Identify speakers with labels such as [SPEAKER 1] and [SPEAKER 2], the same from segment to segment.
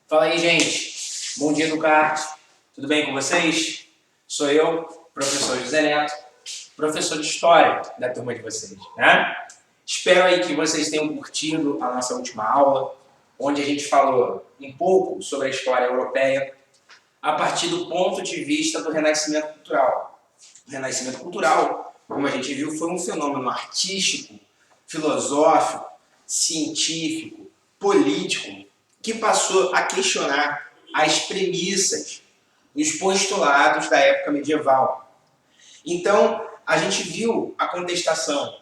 [SPEAKER 1] Fala aí, gente. Bom dia do kart. Tudo bem com vocês? Sou eu, professor José Neto, professor de História da turma de vocês, né? Espero aí que vocês tenham curtido a nossa última aula, onde a gente falou um pouco sobre a história europeia a partir do ponto de vista do Renascimento Cultural. O Renascimento Cultural, como a gente viu, foi um fenômeno artístico, filosófico, científico, político, que passou a questionar as premissas e os postulados da época medieval. Então, a gente viu a contestação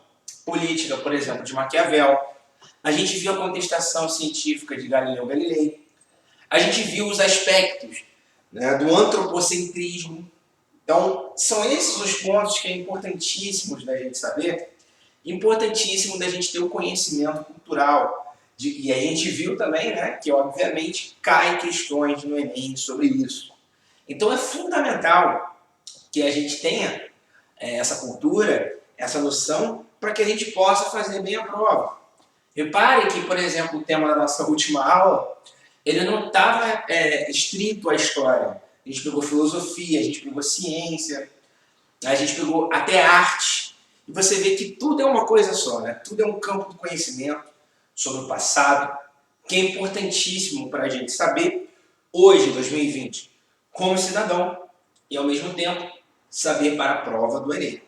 [SPEAKER 1] política, por exemplo, de Maquiavel, a gente viu a contestação científica de Galileu Galilei, a gente viu os aspectos, né, do antropocentrismo. Então, são esses os pontos que é importantíssimos da gente saber, importantíssimo da gente ter o conhecimento cultural. E a gente viu também, né, que obviamente caem questões no Enem sobre isso. Então é fundamental que a gente tenha essa cultura, essa noção, para que a gente possa fazer bem a prova. Repare que, por exemplo, o tema da nossa última aula, ele não estava estrito à história. A gente pegou filosofia, a gente pegou ciência, a gente pegou até arte. E você vê que tudo é uma coisa só, né? Tudo é um campo do conhecimento sobre o passado, que é importantíssimo para a gente saber hoje, 2020, como cidadão, e ao mesmo tempo saber para a prova do Enem.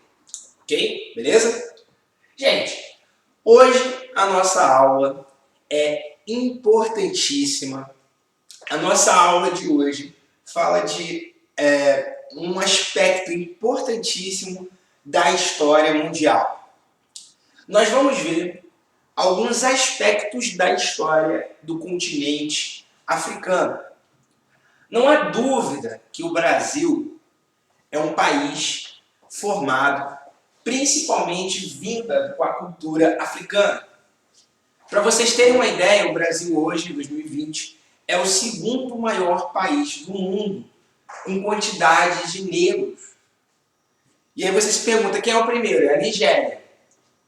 [SPEAKER 1] Ok? Beleza? Gente, hoje a nossa aula é importantíssima. A nossa aula de hoje fala de um aspecto importantíssimo da história mundial. Nós vamos ver alguns aspectos da história do continente africano. Não há dúvida que o Brasil é um país formado principalmente vinda com a cultura africana. Para vocês terem uma ideia, o Brasil hoje, em 2020, é o segundo maior país do mundo em quantidade de negros. E aí você se pergunta, quem é o primeiro? É a Nigéria,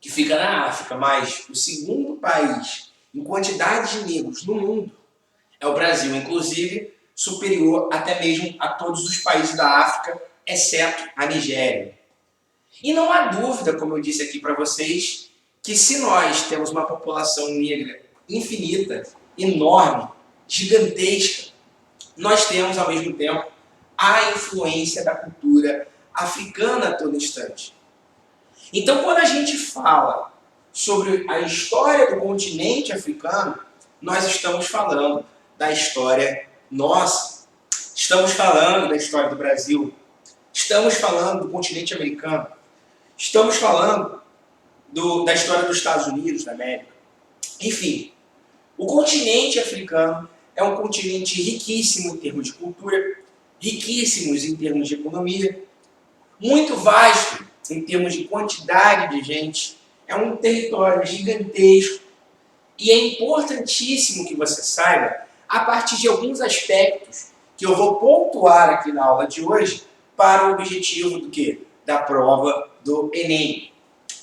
[SPEAKER 1] que fica na África, mas o segundo país em quantidade de negros no mundo é o Brasil, inclusive superior até mesmo a todos os países da África, exceto a Nigéria. E não há dúvida, como eu disse aqui para vocês, que se nós temos uma população negra infinita, enorme, gigantesca, nós temos ao mesmo tempo a influência da cultura africana a todo instante. Então, quando a gente fala sobre a história do continente africano, nós estamos falando da história nossa. Estamos falando da história do Brasil. Estamos falando do continente americano. Estamos falando da história dos Estados Unidos, da América. Enfim, o continente africano é um continente riquíssimo em termos de cultura, riquíssimos em termos de economia, muito vasto em termos de quantidade de gente, é um território gigantesco e é importantíssimo que você saiba a partir de alguns aspectos que eu vou pontuar aqui na aula de hoje para o objetivo do quê? Da prova do Enem.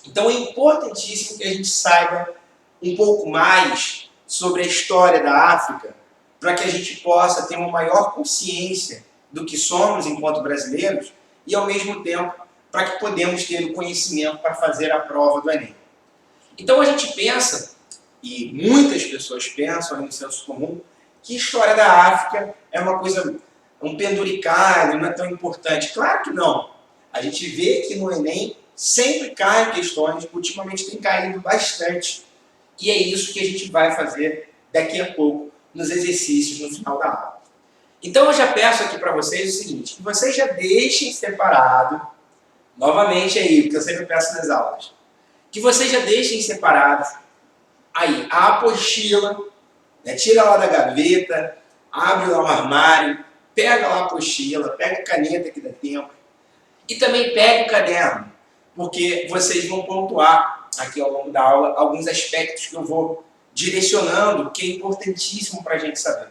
[SPEAKER 1] Então é importantíssimo que a gente saiba um pouco mais sobre a história da África para que a gente possa ter uma maior consciência do que somos enquanto brasileiros e ao mesmo tempo para que podemos ter o conhecimento para fazer a prova do Enem. Então a gente pensa, e muitas pessoas pensam no senso comum, que a história da África é uma coisa, um penduricalho, não é tão importante. Claro que não. A gente vê que no Enem sempre caem questões, ultimamente tem caído bastante. E é isso que a gente vai fazer daqui a pouco nos exercícios no final da aula. Então eu já peço aqui para vocês o seguinte, que vocês já deixem separado, novamente aí, porque eu sempre peço nas aulas, que vocês já deixem separados aí a apostila, né, tira lá da gaveta, abre lá o armário, pega lá a apostila, pega a caneta que dá tempo, e também pega o caderno, porque vocês vão pontuar aqui ao longo da aula alguns aspectos que eu vou direcionando, que é importantíssimo para a gente saber.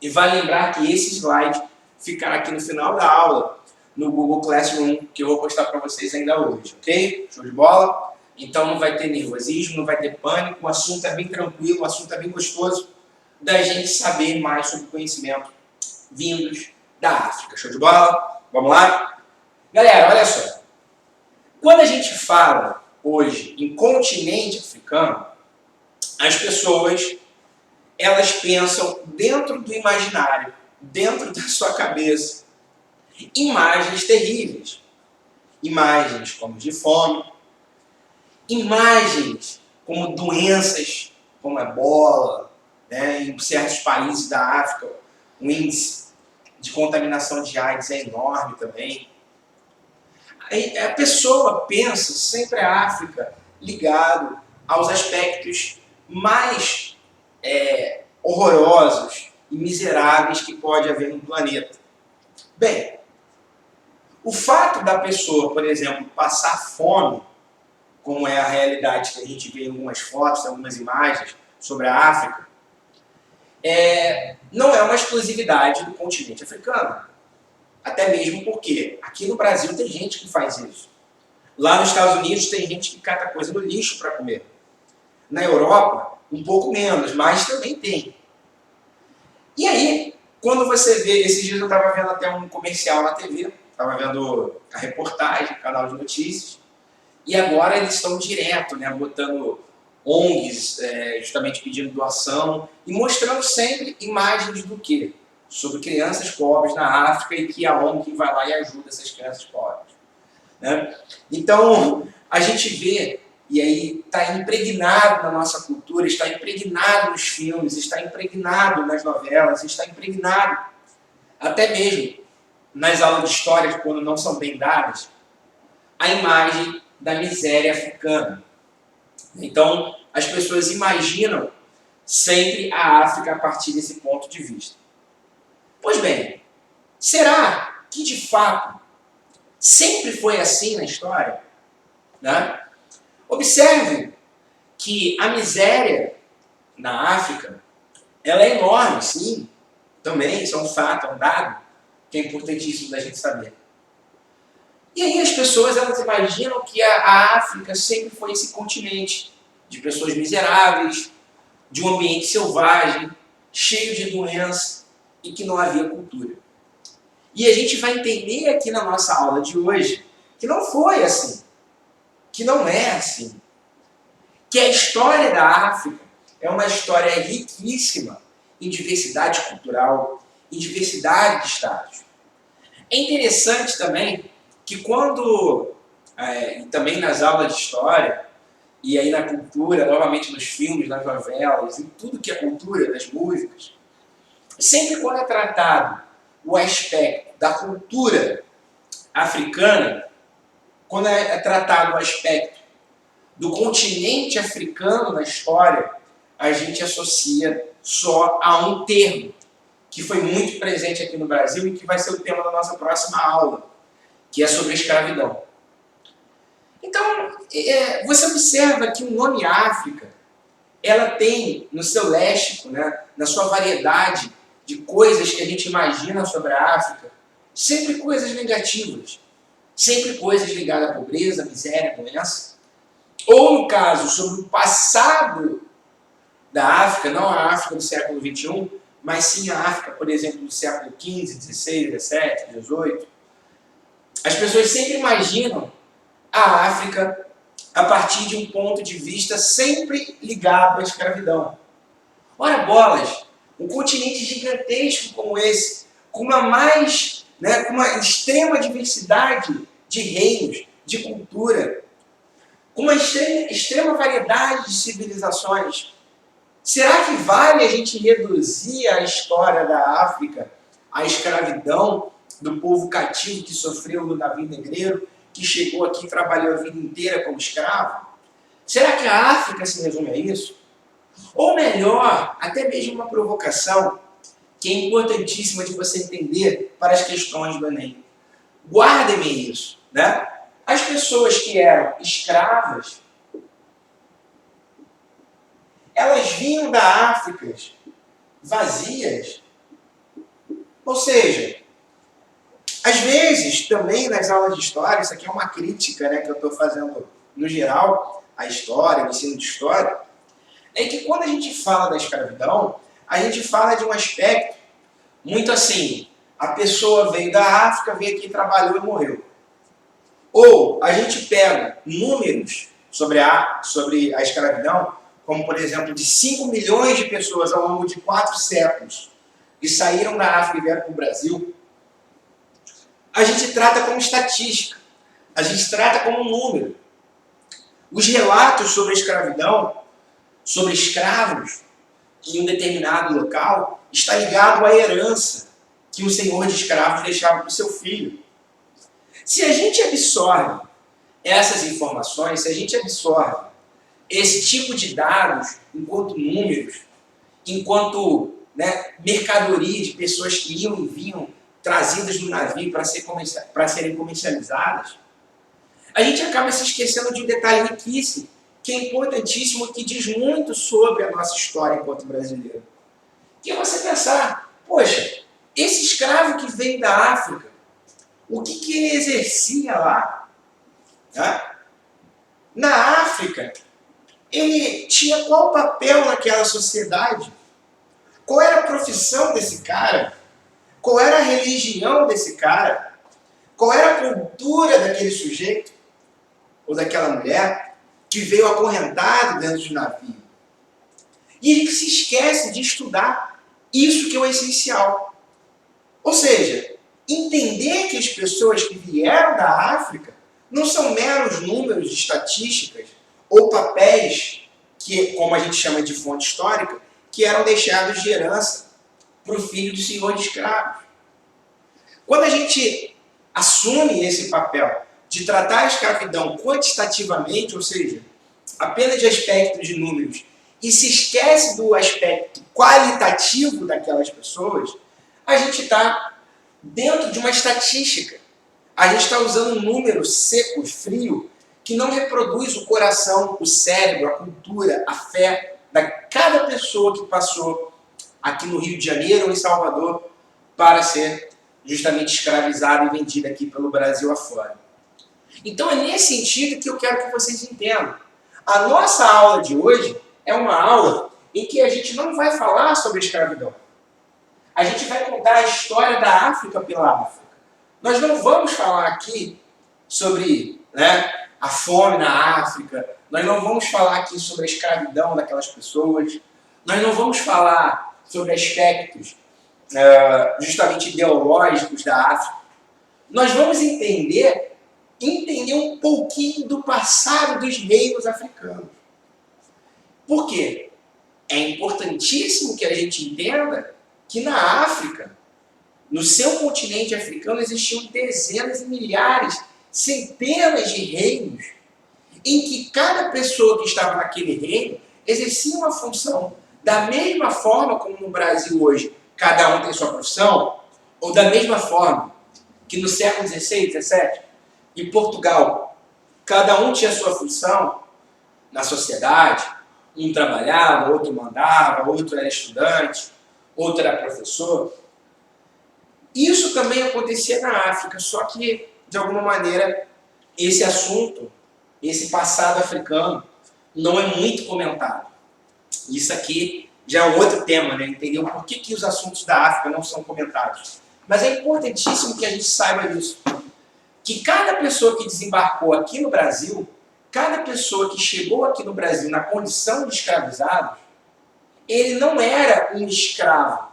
[SPEAKER 1] E vai lembrar que esse slide ficará aqui no final da aula, no Google Classroom, que eu vou postar para vocês ainda hoje, ok? Show de bola? Então não vai ter nervosismo, não vai ter pânico, o assunto é bem tranquilo, o assunto é bem gostoso. da gente saber mais sobre conhecimento vindos da África. Show de bola? Vamos lá? Galera, olha só. Quando a gente fala hoje em continente africano, as pessoas elas pensam dentro do imaginário, dentro da sua cabeça, imagens terríveis. Imagens como de fome, imagens como doenças, como ebola, né? Em certos países da África, o índice de contaminação de AIDS é enorme também. A pessoa pensa sempre a África ligado aos aspectos mais horrorosos e miseráveis que pode haver no planeta. Bem, o fato da pessoa, por exemplo, passar fome, como é a realidade que a gente vê em algumas fotos, em algumas imagens sobre a África, não é uma exclusividade do continente africano. Até mesmo porque aqui no Brasil tem gente que faz isso. Lá nos Estados Unidos tem gente que cata coisa no lixo para comer. Na Europa, um pouco menos, mas também tem. E aí, quando você vê, esses dias eu estava vendo até um comercial na TV, estava vendo a reportagem, canal de notícias, e agora eles estão direto, né, botando ONGs, justamente pedindo doação, e mostrando sempre imagens do quê? Sobre crianças pobres na África e que a ONG vai lá e ajuda essas crianças pobres. Né? Então, a gente vê, e aí está impregnado na nossa cultura, está impregnado nos filmes, está impregnado nas novelas, está impregnado até mesmo nas aulas de história, quando não são bem dadas, a imagem da miséria africana. Então, as pessoas imaginam sempre a África a partir desse ponto de vista. Pois bem, será que de fato sempre foi assim na história? Né? Observe que a miséria na África ela é enorme, sim, também, isso é um fato, é um dado que é importantíssimo da gente saber. E aí as pessoas elas imaginam que a África sempre foi esse continente de pessoas miseráveis, de um ambiente selvagem, cheio de doença e que não havia cultura. E a gente vai entender aqui na nossa aula de hoje que não foi assim, que não é assim, que a história da África é uma história riquíssima em diversidade cultural, em diversidade de estados. É interessante também que quando, também nas aulas de história, e aí na cultura, novamente nos filmes, nas novelas, em tudo que é cultura, das músicas, sempre quando é tratado o aspecto da cultura africana, quando é tratado o aspecto do continente africano na história, a gente associa só a um termo, que foi muito presente aqui no Brasil e que vai ser o tema da nossa próxima aula, que é sobre a escravidão. Então, você observa que o nome África, ela tem no seu léxico, né, na sua variedade de coisas que a gente imagina sobre a África, sempre coisas negativas, sempre coisas ligadas à pobreza, miséria, doença. Ou, no caso, sobre o passado da África, não a África do século XXI, mas sim a África, por exemplo, do século XV, XVI, XVII, XVIII. As pessoas sempre imaginam a África a partir de um ponto de vista sempre ligado à escravidão. Ora bolas, um continente gigantesco como esse, com com uma extrema diversidade de reinos, de cultura, com uma extrema variedade de civilizações. Será que vale a gente reduzir a história da África à escravidão do povo cativo que sofreu no navio negreiro, que chegou aqui e trabalhou a vida inteira como escravo? Será que a África se resume a isso? Ou melhor, até mesmo uma provocação que é importantíssima de você entender para as questões do Enem. Guardem isso, né? As pessoas que eram escravas, elas vinham da África vazias. Ou seja, às vezes, também nas aulas de história, isso aqui é uma crítica, né, que eu estou fazendo no geral, à história, ao ensino de história, é que quando a gente fala da escravidão, a gente fala de um aspecto muito assim, a pessoa veio da África, veio aqui, trabalhou e morreu. Ou a gente pega números sobre a escravidão, como por exemplo, de 5 milhões de pessoas ao longo de 4 séculos que saíram da África e vieram para o Brasil, a gente trata como estatística, a gente trata como número. Os relatos sobre a escravidão, sobre escravos em um determinado local, está ligado à herança que o senhor de escravos deixava para o seu filho. Se a gente absorve essas informações, se a gente absorve esse tipo de dados enquanto números, enquanto mercadoria de pessoas que iam e vinham trazidas no navio para serem comercializadas, a gente acaba se esquecendo de um detalhe riquíssimo, que é importantíssimo, que diz muito sobre a nossa história enquanto brasileiro. Que é você pensar, poxa, esse escravo que veio da África, o que ele exercia lá? Na África, ele tinha qual papel naquela sociedade? Qual era a profissão desse cara? Qual era a religião desse cara? Qual era a cultura daquele sujeito? Ou daquela mulher que veio acorrentado dentro de um navio? E ele se esquece de estudar isso que é o essencial. Ou seja, entender que as pessoas que vieram da África não são meros números de estatísticas ou papéis, que, como a gente chama de fonte histórica, que eram deixados de herança para o filho do senhor de escravos. Quando a gente assume esse papel de tratar a escravidão quantitativamente, ou seja, apenas de aspectos de números, e se esquece do aspecto qualitativo daquelas pessoas, a gente está dentro de uma estatística. A gente está usando um número seco, frio, que não reproduz o coração, o cérebro, a cultura, a fé de cada pessoa que passou aqui no Rio de Janeiro ou em Salvador para ser justamente escravizada e vendida aqui pelo Brasil afora. Então é nesse sentido que eu quero que vocês entendam. A nossa aula de hoje é uma aula em que a gente não vai falar sobre escravidão. A gente vai contar a história da África pela África. Nós não vamos falar aqui sobre a fome na África, nós não vamos falar aqui sobre a escravidão daquelas pessoas, nós não vamos falar sobre aspectos justamente ideológicos da África. Nós vamos entender um pouquinho do passado dos reinos africanos. Por quê? É importantíssimo que a gente entenda que na África, no seu continente africano, existiam dezenas e milhares, centenas de reinos, em que cada pessoa que estava naquele reino exercia uma função da mesma forma como no Brasil hoje, cada um tem sua profissão, ou da mesma forma que no século XVI, XVII, em Portugal, cada um tinha sua função na sociedade, um trabalhava, outro mandava, outro era estudante, outro era professor. Isso também acontecia na África, só que, de alguma maneira, esse assunto, esse passado africano, não é muito comentado. Isso aqui já é um outro tema, entendeu? Por que os assuntos da África não são comentados? Mas é importantíssimo que a gente saiba disso. Que cada pessoa que desembarcou aqui no Brasil, cada pessoa que chegou aqui no Brasil na condição de escravizado, ele não era um escravo.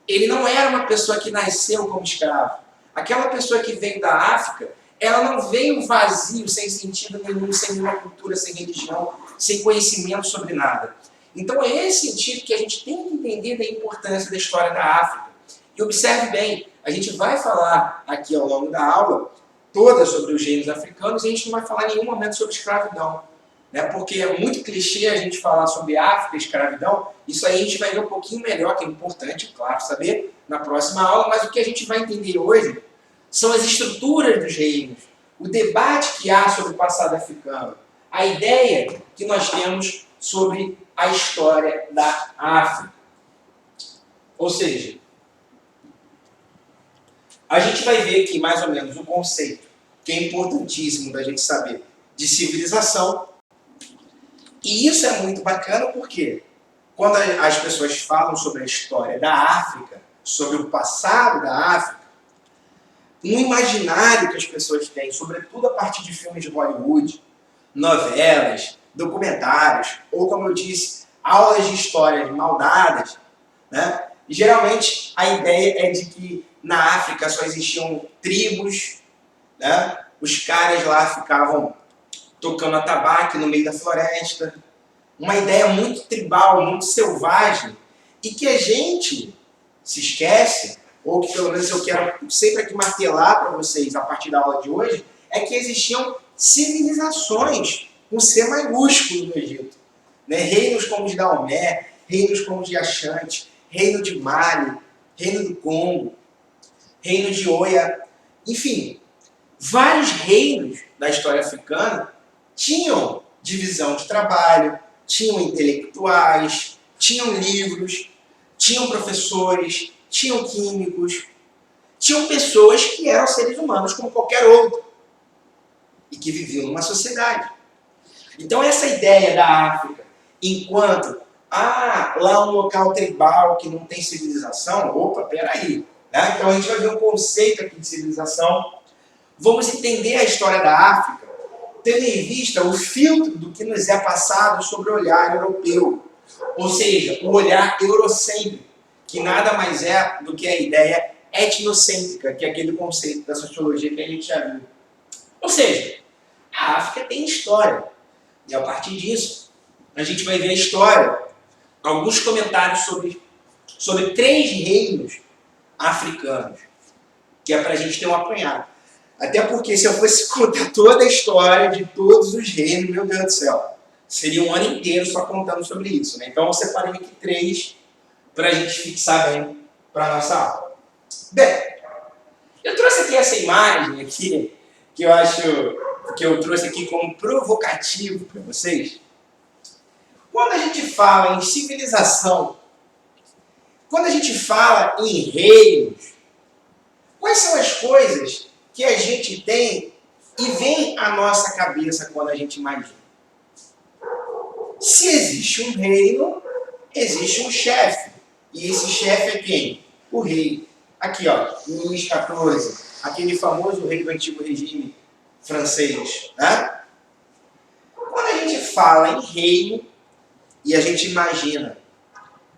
[SPEAKER 1] Ele não era uma pessoa que nasceu como escravo. Aquela pessoa que veio da África, ela não veio vazio, sem sentido nenhum, sem nenhuma cultura, sem religião, sem conhecimento sobre nada. Então é esse sentido que a gente tem que entender da importância da história da África. E observe bem, a gente vai falar aqui ao longo da aula toda sobre os reinos africanos e a gente não vai falar em nenhum momento sobre escravidão. Porque é muito clichê a gente falar sobre África e escravidão. Isso aí a gente vai ver um pouquinho melhor, que é importante, claro, saber na próxima aula, mas o que a gente vai entender hoje são as estruturas dos reinos, o debate que há sobre o passado africano, a ideia que nós temos sobre a história da África. Ou seja, a gente vai ver aqui mais ou menos o conceito, que é importantíssimo da gente saber, de civilização. E isso é muito bacana, por quê? quando as pessoas falam sobre a história da África, sobre o passado da África, um imaginário que as pessoas têm, sobretudo a partir de filmes de Hollywood, novelas, documentários, ou como eu disse, aulas de história mal dadas, né? Geralmente a ideia é de que na África só existiam tribos, né? Os caras lá ficavam tocando atabaque no meio da floresta, uma ideia muito tribal, muito selvagem, e que a gente se esquece, ou que pelo menos eu quero sempre aqui martelar para vocês a partir da aula de hoje, é que existiam civilizações com C maiúsculo no Egito. Né? Reinos como os de Daomé, reinos como os de Achante, reino de Mali, reino do Congo, reino de Oia, enfim, vários reinos da história africana tinham divisão de trabalho, tinham intelectuais, tinham livros, tinham professores, tinham químicos, tinham pessoas que eram seres humanos como qualquer outro e que viviam numa sociedade. Então essa ideia da África enquanto lá um local tribal que não tem civilização, opa, peraí. Né? Então a gente vai ver um conceito aqui de civilização. Vamos entender a história da África tendo em vista o filtro do que nos é passado sobre o olhar europeu. Ou seja, o olhar eurocêntrico, que nada mais é do que a ideia etnocêntrica, que é aquele conceito da sociologia que a gente já viu. Ou seja, a África tem história. E a partir disso, a gente vai ver a história, alguns comentários sobre 3 reinos africanos, que é para a gente ter um apanhado. Até porque se eu fosse contar toda a história de todos os reinos, meu Deus do céu, seria um ano inteiro só contando sobre isso. Né? Então eu separei aqui 3 para a gente fixar bem para a nossa aula. Bem, eu trouxe aqui essa imagem aqui, que eu acho que eu trouxe aqui como provocativo para vocês. Quando a gente fala em civilização, quando a gente fala em reinos, quais são as coisas que a gente tem e vem à nossa cabeça quando a gente imagina? Se existe um reino, existe um chefe. E esse chefe é quem? O rei. Aqui, ó, Luís XIV, aquele famoso rei do antigo regime francês. Né? Quando a gente fala em reino, e a gente imagina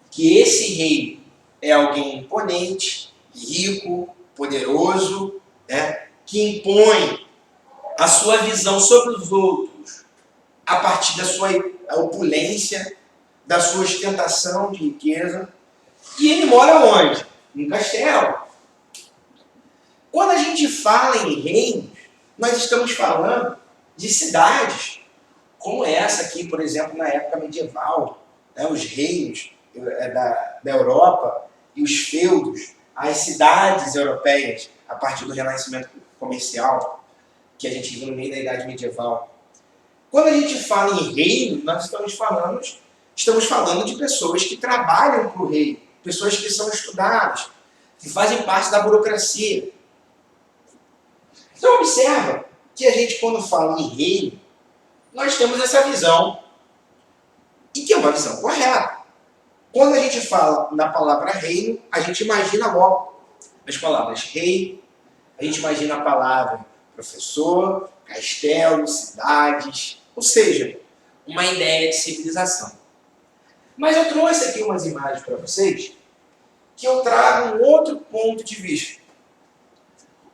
[SPEAKER 1] que esse rei é alguém imponente, rico, poderoso, né, que impõe a sua visão sobre os outros a partir da sua opulência, da sua ostentação de riqueza. E ele mora onde? Num castelo. Quando a gente fala em reinos, nós estamos falando de cidades, como essa aqui, por exemplo, na época medieval, né, os reinos da Europa e os feudos, as cidades europeias, a partir do renascimento comercial, que a gente viu no meio da Idade Medieval. Quando a gente fala em reino, nós estamos falando de pessoas que trabalham para o rei, pessoas que são estudadas, que fazem parte da burocracia. Então observa que a gente, quando fala em reino, nós temos essa visão, e que é uma visão correta. Quando a gente fala na palavra reino, a gente imagina logo as palavras rei, a gente imagina a palavra professor, castelo, cidades, ou seja, uma ideia de civilização. Mas eu trouxe aqui umas imagens para vocês que eu trago um outro ponto de vista.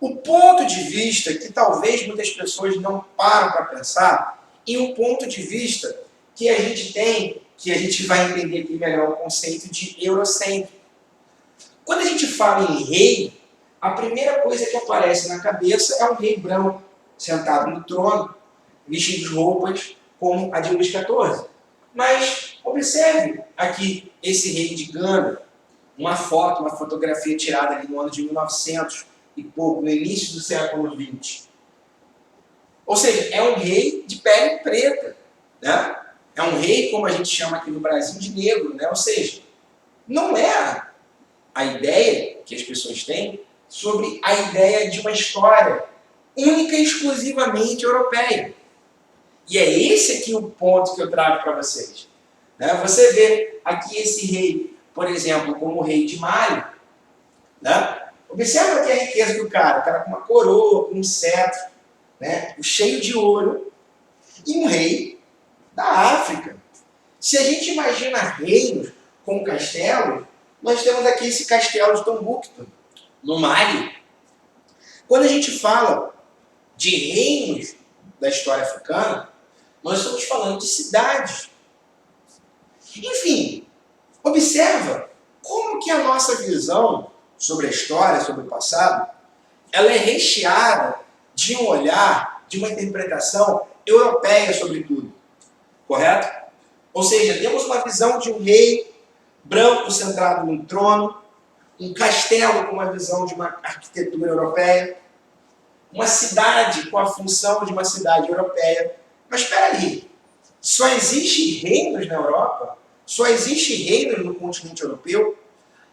[SPEAKER 1] O ponto de vista que talvez muitas pessoas não param para pensar, e um ponto de vista que a gente tem, que a gente vai entender aqui melhor o conceito de eurocêntrico. Quando a gente fala em rei, a primeira coisa que aparece na cabeça é um rei branco, sentado no trono, vestido de roupas como a de Luís XIV. Mas observe aqui esse rei de Gana, uma foto, uma fotografia tirada ali no ano de 1900 e pouco, no início do século XX. Ou seja, é um rei de pele preta, né? É um rei, como a gente chama aqui no Brasil, de negro, né? Ou seja, não é a ideia que as pessoas têm sobre a ideia de uma história única e exclusivamente europeia. E é esse aqui o ponto que eu trago para vocês. Né? Você vê aqui esse rei, por exemplo, como o rei de Mali. Né? Observa aqui a riqueza do cara. O cara com uma coroa, com um cetro, né? Cheio de ouro. E um rei da África. Se a gente imagina reinos com castelos, nós temos aqui esse castelo de Tombouctou, no Mali. Quando a gente fala de reinos da história africana, nós estamos falando de cidades. Enfim, observa como que a nossa visão sobre a história, sobre o passado, ela é recheada de um olhar, de uma interpretação europeia sobre tudo. Correto? Ou seja, temos uma visão de um rei branco centrado num trono, um castelo com uma visão de uma arquitetura europeia, uma cidade com a função de uma cidade europeia. Mas espera aí, só existe reinos na Europa? Só existe reinos no continente europeu?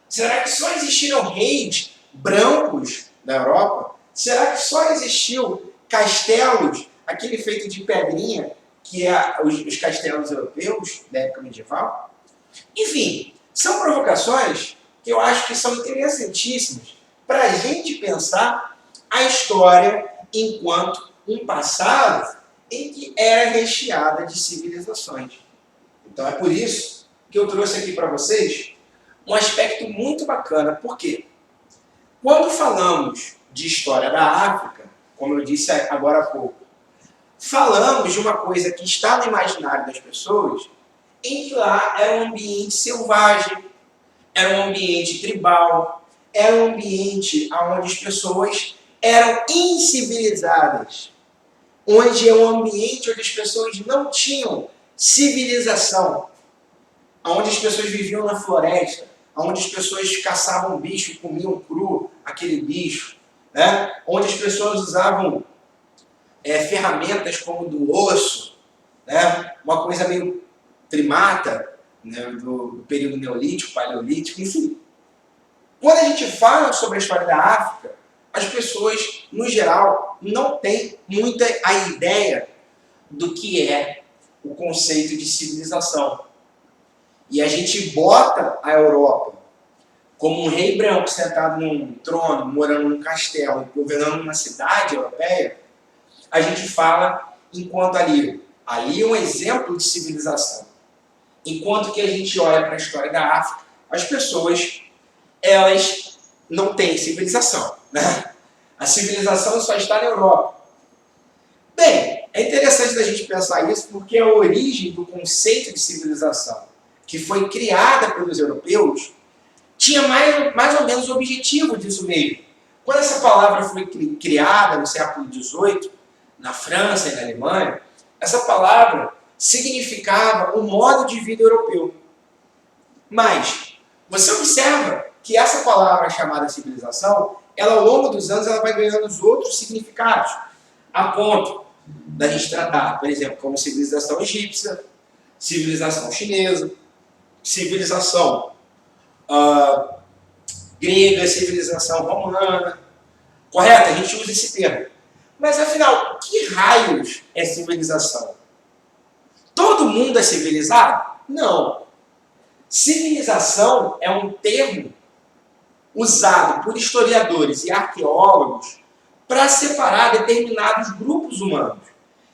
[SPEAKER 1] Será que só existiram reis brancos na Europa? Será que só existiu castelos, aquele feito de pedrinha, que é os castelos europeus da época medieval? Enfim, são provocações que eu acho que são interessantíssimas para a gente pensar a história enquanto um passado em que era recheada de civilizações. Então é por isso que eu trouxe aqui para vocês um aspecto muito bacana. Por quê? Quando falamos de história da África, como eu disse agora há pouco, falamos de uma coisa que está no imaginário das pessoas, em que lá era um ambiente selvagem, era um ambiente tribal, era um ambiente onde as pessoas eram incivilizadas, onde é um ambiente onde as pessoas não tinham civilização, onde as pessoas viviam na floresta, onde as pessoas caçavam bicho e comiam cru aquele bicho, né? Onde as pessoas usavam ferramentas como do osso, né? Uma coisa meio primata, né? do período neolítico, paleolítico, enfim. Quando a gente fala sobre a história da África, as pessoas, no geral, não têm muita a ideia do que é o conceito de civilização. E a gente bota a Europa como um rei branco sentado num trono, morando num castelo, governando uma cidade europeia, a gente fala enquanto ali é um exemplo de civilização. Enquanto que a gente olha para a história da África, as pessoas, elas não têm civilização, né? A civilização só está na Europa. Bem, é interessante da gente pensar isso porque a origem do conceito de civilização, que foi criada pelos europeus, tinha mais ou menos o objetivo disso mesmo. Quando essa palavra foi criada no século XVIII, na França e na Alemanha, essa palavra significava um modo de vida europeu. Mas você observa que essa palavra chamada civilização, ela ao longo dos anos ela vai ganhando os outros significados, a ponto da gente tratar, por exemplo, como civilização egípcia, civilização chinesa, civilização grega, civilização romana. Correto? A gente usa esse termo. Mas afinal, que raios é civilização? Todo mundo é civilizado? Não. Civilização é um termo usado por historiadores e arqueólogos para separar determinados grupos humanos.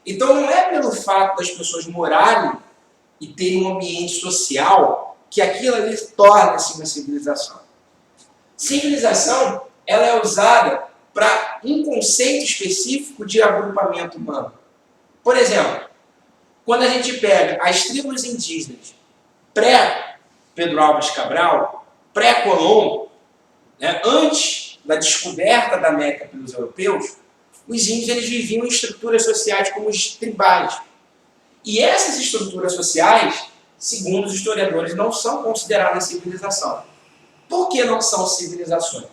[SPEAKER 1] Então não é pelo fato das pessoas morarem e terem um ambiente social que aquilo ali torna-se uma civilização. Civilização, ela é usada para um conceito específico de agrupamento humano. Por exemplo, quando a gente pega as tribos indígenas pré-Pedro Álvares Cabral, pré-Colombo, né, antes da descoberta da América pelos europeus, os índios eles viviam em estruturas sociais como os tribais. E essas estruturas sociais, segundo os historiadores, não são consideradas civilização. Por que não são civilizações?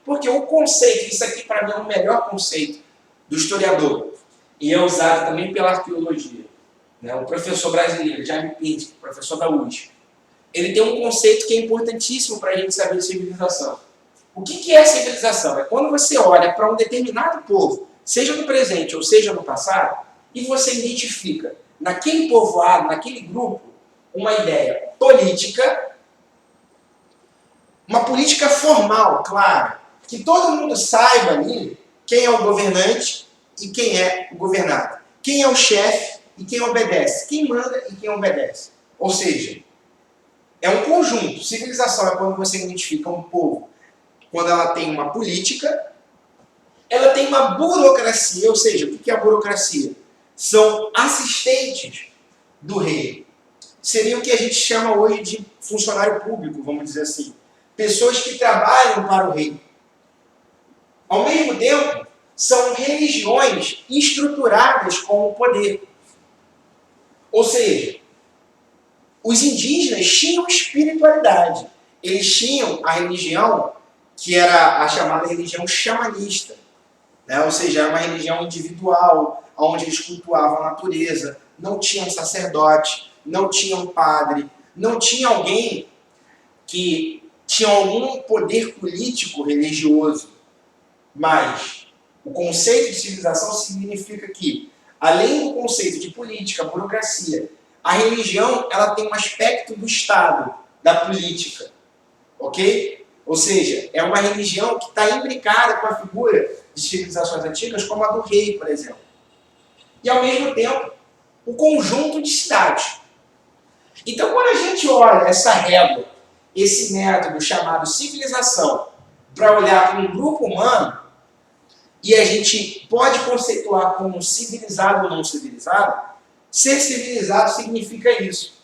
[SPEAKER 1] Porque o conceito, isso aqui para mim é o melhor conceito do historiador, e é usado também pela arqueologia. Né? O professor brasileiro, Jaime Pinto, professor da USP, ele tem um conceito que é importantíssimo para a gente saber de civilização. O que é civilização? É quando você olha para um determinado povo, seja no presente ou seja no passado, e você identifica naquele povoado, naquele grupo, uma ideia política, uma política formal, clara, que todo mundo saiba ali quem é o governante e quem é o governado, quem é o chefe e quem obedece, quem manda e quem obedece. Ou seja, é um conjunto. Civilização é quando você identifica um povo, quando ela tem uma política, ela tem uma burocracia, ou seja, o que é a burocracia? São assistentes do rei. Seria o que a gente chama hoje de funcionário público, vamos dizer assim. Pessoas que trabalham para o rei. Ao mesmo tempo, são religiões estruturadas com o poder. Ou seja, os indígenas tinham espiritualidade. Eles tinham a religião que era a chamada religião xamanista. Né? Ou seja, era uma religião individual, onde eles cultuavam a natureza. Não tinham sacerdote, não tinham padre, não tinha alguém que tinha algum poder político religioso. Mas o conceito de civilização significa que, além do conceito de política, burocracia, a religião ela tem um aspecto do Estado, da política. Ok? Ou seja, é uma religião que está imbricada com a figura de civilizações antigas, como a do rei, por exemplo. E, ao mesmo tempo, o conjunto de cidades. Então, quando a gente olha essa régua, esse método chamado civilização, para olhar para um grupo humano, e a gente pode conceituar como civilizado ou não civilizado, ser civilizado significa isso.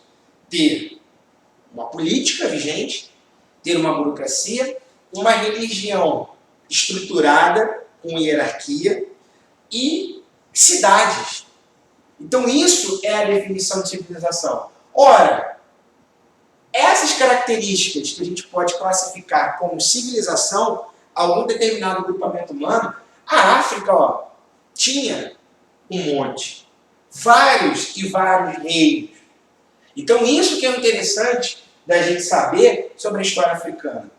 [SPEAKER 1] Ter uma política vigente, ter uma burocracia, uma religião estruturada, com hierarquia, e cidades. Então isso é a definição de civilização. Ora, essas características que a gente pode classificar como civilização, algum determinado grupamento humano, a África, ó, tinha um monte. Vários e vários reinos. Então isso que é interessante da gente saber sobre a história africana.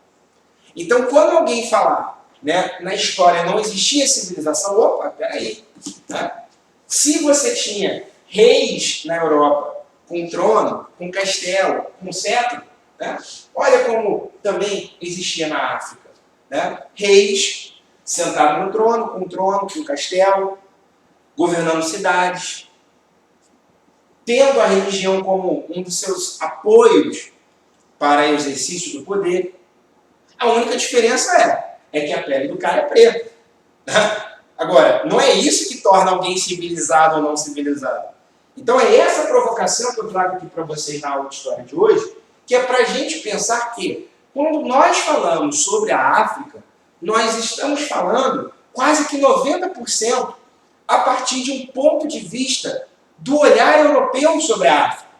[SPEAKER 1] Então quando alguém falar, né, na história não existia civilização, opa, peraí. Tá? Se você tinha reis na Europa com trono, com castelo, com cetro, né, olha como também existia na África. Né? Reis sentados no trono, com castelo, governando cidades, tendo a religião como um dos seus apoios para o exercício do poder. A única diferença é que a pele do cara é preta. Né? Agora, não é isso que torna alguém civilizado ou não civilizado. Então é essa provocação que eu trago aqui para vocês na aula de história de hoje, que é para a gente pensar que, quando nós falamos sobre a África, nós estamos falando quase que 90% a partir de um ponto de vista do olhar europeu sobre a África.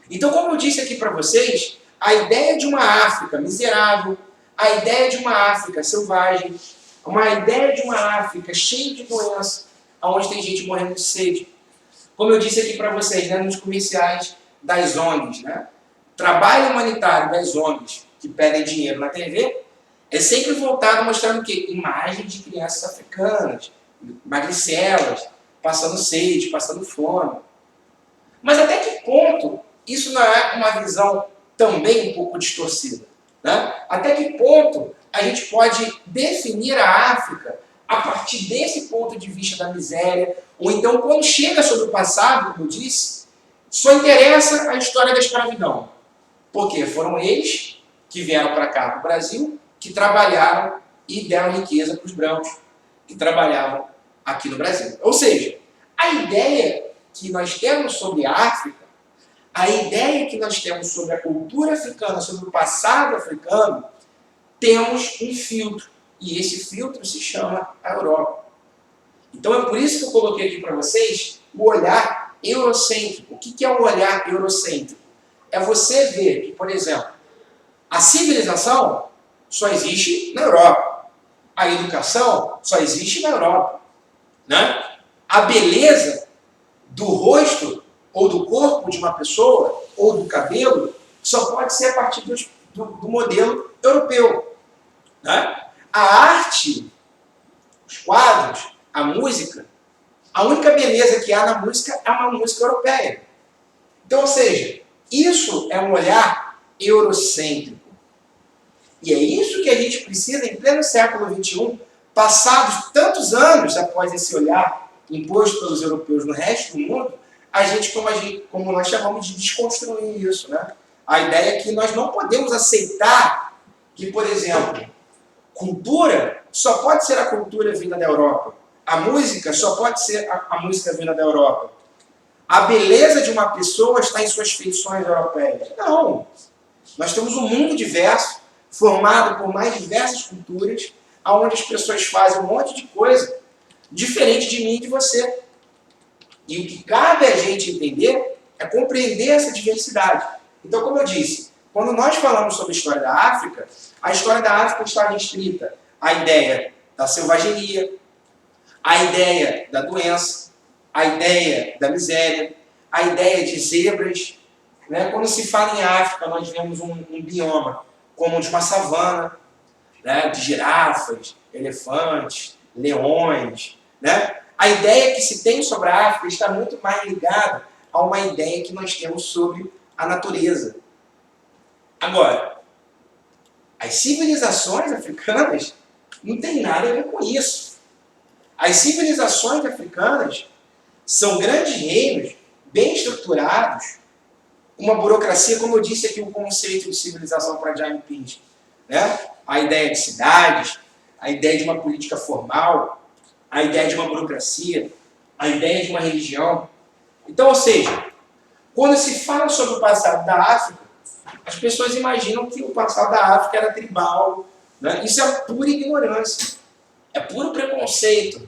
[SPEAKER 1] Então, como eu disse aqui para vocês, a ideia de uma África miserável, a ideia de uma África selvagem, uma ideia de uma África cheia de doença, onde tem gente morrendo de sede. Como eu disse aqui para vocês, né, nos comerciais das ONGs, né? Trabalho humanitário das ONGs que pedem dinheiro na TV é sempre voltado mostrando o quê? Imagem de crianças africanas, magricelas, passando sede, passando fome. Mas até que ponto isso não é uma visão também um pouco distorcida? Né? Até que ponto a gente pode definir a África a partir desse ponto de vista da miséria? Ou então, quando chega sobre o passado, como eu disse, só interessa a história da escravidão. Porque foram eles que vieram para cá, para o Brasil, que trabalharam e deram riqueza para os brancos que trabalhavam aqui no Brasil. Ou seja, a ideia que nós temos sobre a África, a ideia que nós temos sobre a cultura africana, sobre o passado africano, temos um filtro. E esse filtro se chama a Europa. Então é por isso que eu coloquei aqui para vocês o olhar eurocêntrico. O que é o olhar eurocêntrico? É você ver que, por exemplo, a civilização só existe na Europa. A educação só existe na Europa. Né? A beleza do rosto ou do corpo de uma pessoa ou do cabelo só pode ser a partir do modelo europeu. Né? A arte, os quadros, a música, a única beleza que há na música é uma música europeia. Então, ou seja, Isso é um olhar eurocêntrico. E é isso que a gente precisa em pleno século XXI, passados tantos anos após esse olhar imposto pelos europeus no resto do mundo, como nós chamamos de desconstruir isso, né? A ideia é que nós não podemos aceitar que, por exemplo, cultura só pode ser a cultura vinda da Europa. A música só pode ser a música vinda da Europa. A beleza de uma pessoa está em suas feições europeias. Não. Nós temos um mundo diverso, formado por mais diversas culturas, onde as pessoas fazem um monte de coisa diferente de mim e de você. E o que cabe a gente entender é compreender essa diversidade. Então, como eu disse, quando nós falamos sobre a história da África, a história da África está restrita à ideia da selvageria, à ideia da doença, à ideia da miséria, à ideia de zebras. Né? Quando se fala em África, nós vemos um bioma como o de uma savana, né? De girafas, elefantes, leões. Né? A ideia que se tem sobre a África está muito mais ligada a uma ideia que nós temos sobre a natureza. Agora, as civilizações africanas não têm nada a ver com isso. As civilizações africanas são grandes reinos, bem estruturados, uma burocracia, como eu disse aqui, o conceito de civilização para Jaime Pink, né? A ideia de cidades, a ideia de uma política formal, a ideia de uma burocracia, a ideia de uma religião. Então, ou seja, quando se fala sobre o passado da África, as pessoas imaginam que o passado da África era tribal. Né? Isso é pura ignorância, é puro preconceito,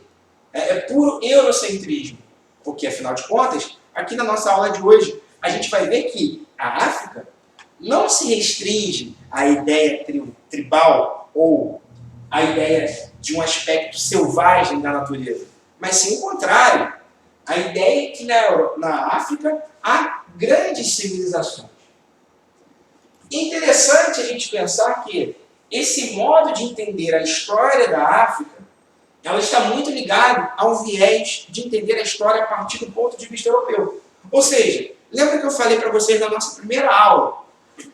[SPEAKER 1] é puro eurocentrismo. Porque, afinal de contas, aqui na nossa aula de hoje, a gente vai ver que a África não se restringe à ideia tribal ou à ideia de um aspecto selvagem da natureza, mas sim o contrário. A ideia é que na África há grandes civilizações. Interessante a gente pensar que esse modo de entender a história da África, ela está muito ligada ao viés de entender a história a partir do ponto de vista europeu. Ou seja, lembra que eu falei para vocês na nossa primeira aula,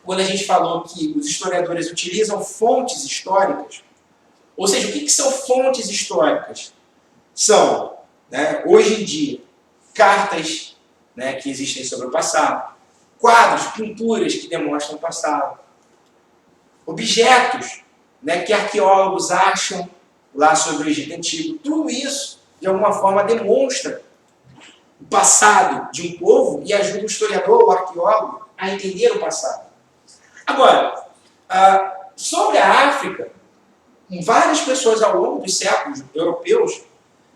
[SPEAKER 1] quando a gente falou que os historiadores utilizam fontes históricas? Ou seja, o que são fontes históricas? São, né, hoje em dia, cartas, né, que existem sobre o passado, quadros, pinturas que demonstram o passado, objetos, né, que arqueólogos acham lá sobre o Egito Antigo. Tudo isso, de alguma forma, demonstra o passado de um povo e ajuda o historiador, o arqueólogo, a entender o passado. Agora, sobre a África, várias pessoas ao longo dos séculos europeus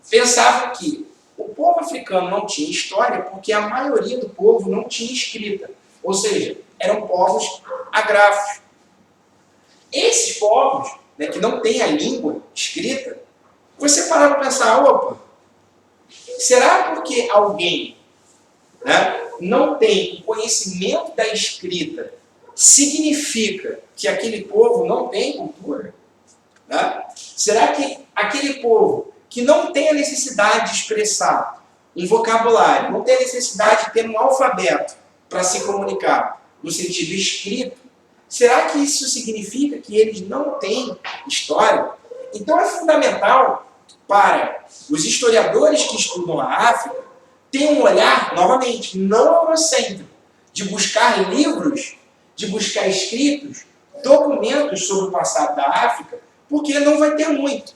[SPEAKER 1] pensavam que o povo africano não tinha história porque a maioria do povo não tinha escrita. Ou seja, eram povos agráficos. Esses povos, né, que não têm a língua escrita, você parar para pensar, opa, será porque alguém, né, não tem o conhecimento da escrita significa que aquele povo não tem cultura? Né? Será que aquele povo que não tem a necessidade de expressar um vocabulário, não tem a necessidade de ter um alfabeto para se comunicar no sentido escrito, será que isso significa que eles não têm história? Então é fundamental para os historiadores que estudam a África ter um olhar, novamente, não eurocêntrico, de buscar livros, de buscar escritos, documentos sobre o passado da África, porque não vai ter muito.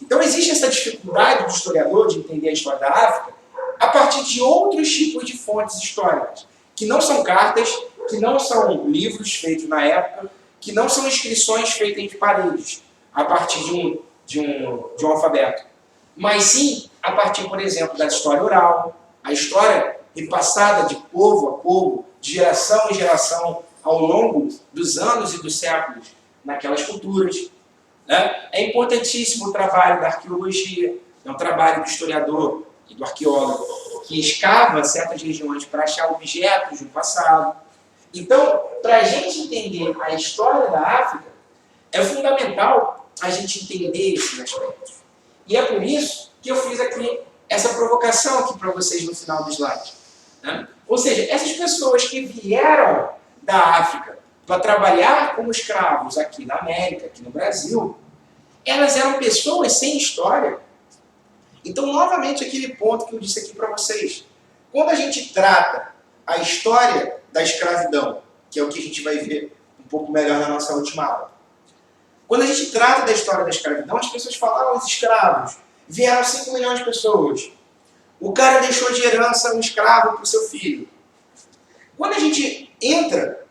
[SPEAKER 1] Então existe essa dificuldade do historiador de entender a história da África a partir de outros tipos de fontes históricas, que não são cartas, que não são livros feitos na época, que não são inscrições feitas em paredes, a partir de um alfabeto, mas sim a partir, por exemplo, da história oral, a história repassada de povo a povo, de geração em geração, ao longo dos anos e dos séculos, naquelas culturas. Né? É importantíssimo o trabalho da arqueologia, é um trabalho do historiador e do arqueólogo, que escava certas regiões para achar objetos do passado. Então, para a gente entender a história da África, é fundamental a gente entender esses aspectos. E é por isso que eu fiz aqui essa provocação aqui para vocês no final do slide. Né? Ou seja, essas pessoas que vieram da África para trabalhar como escravos aqui na América, aqui no Brasil, elas eram pessoas sem história. Então, novamente, aquele ponto que eu disse aqui para vocês. Quando a gente trata a história da escravidão, que é o que a gente vai ver um pouco melhor na nossa última aula. Quando a gente trata da história da escravidão, as pessoas falam, os escravos, vieram 5 milhões de pessoas. O cara deixou de herança um escravo para o seu filho. Quando a gente entra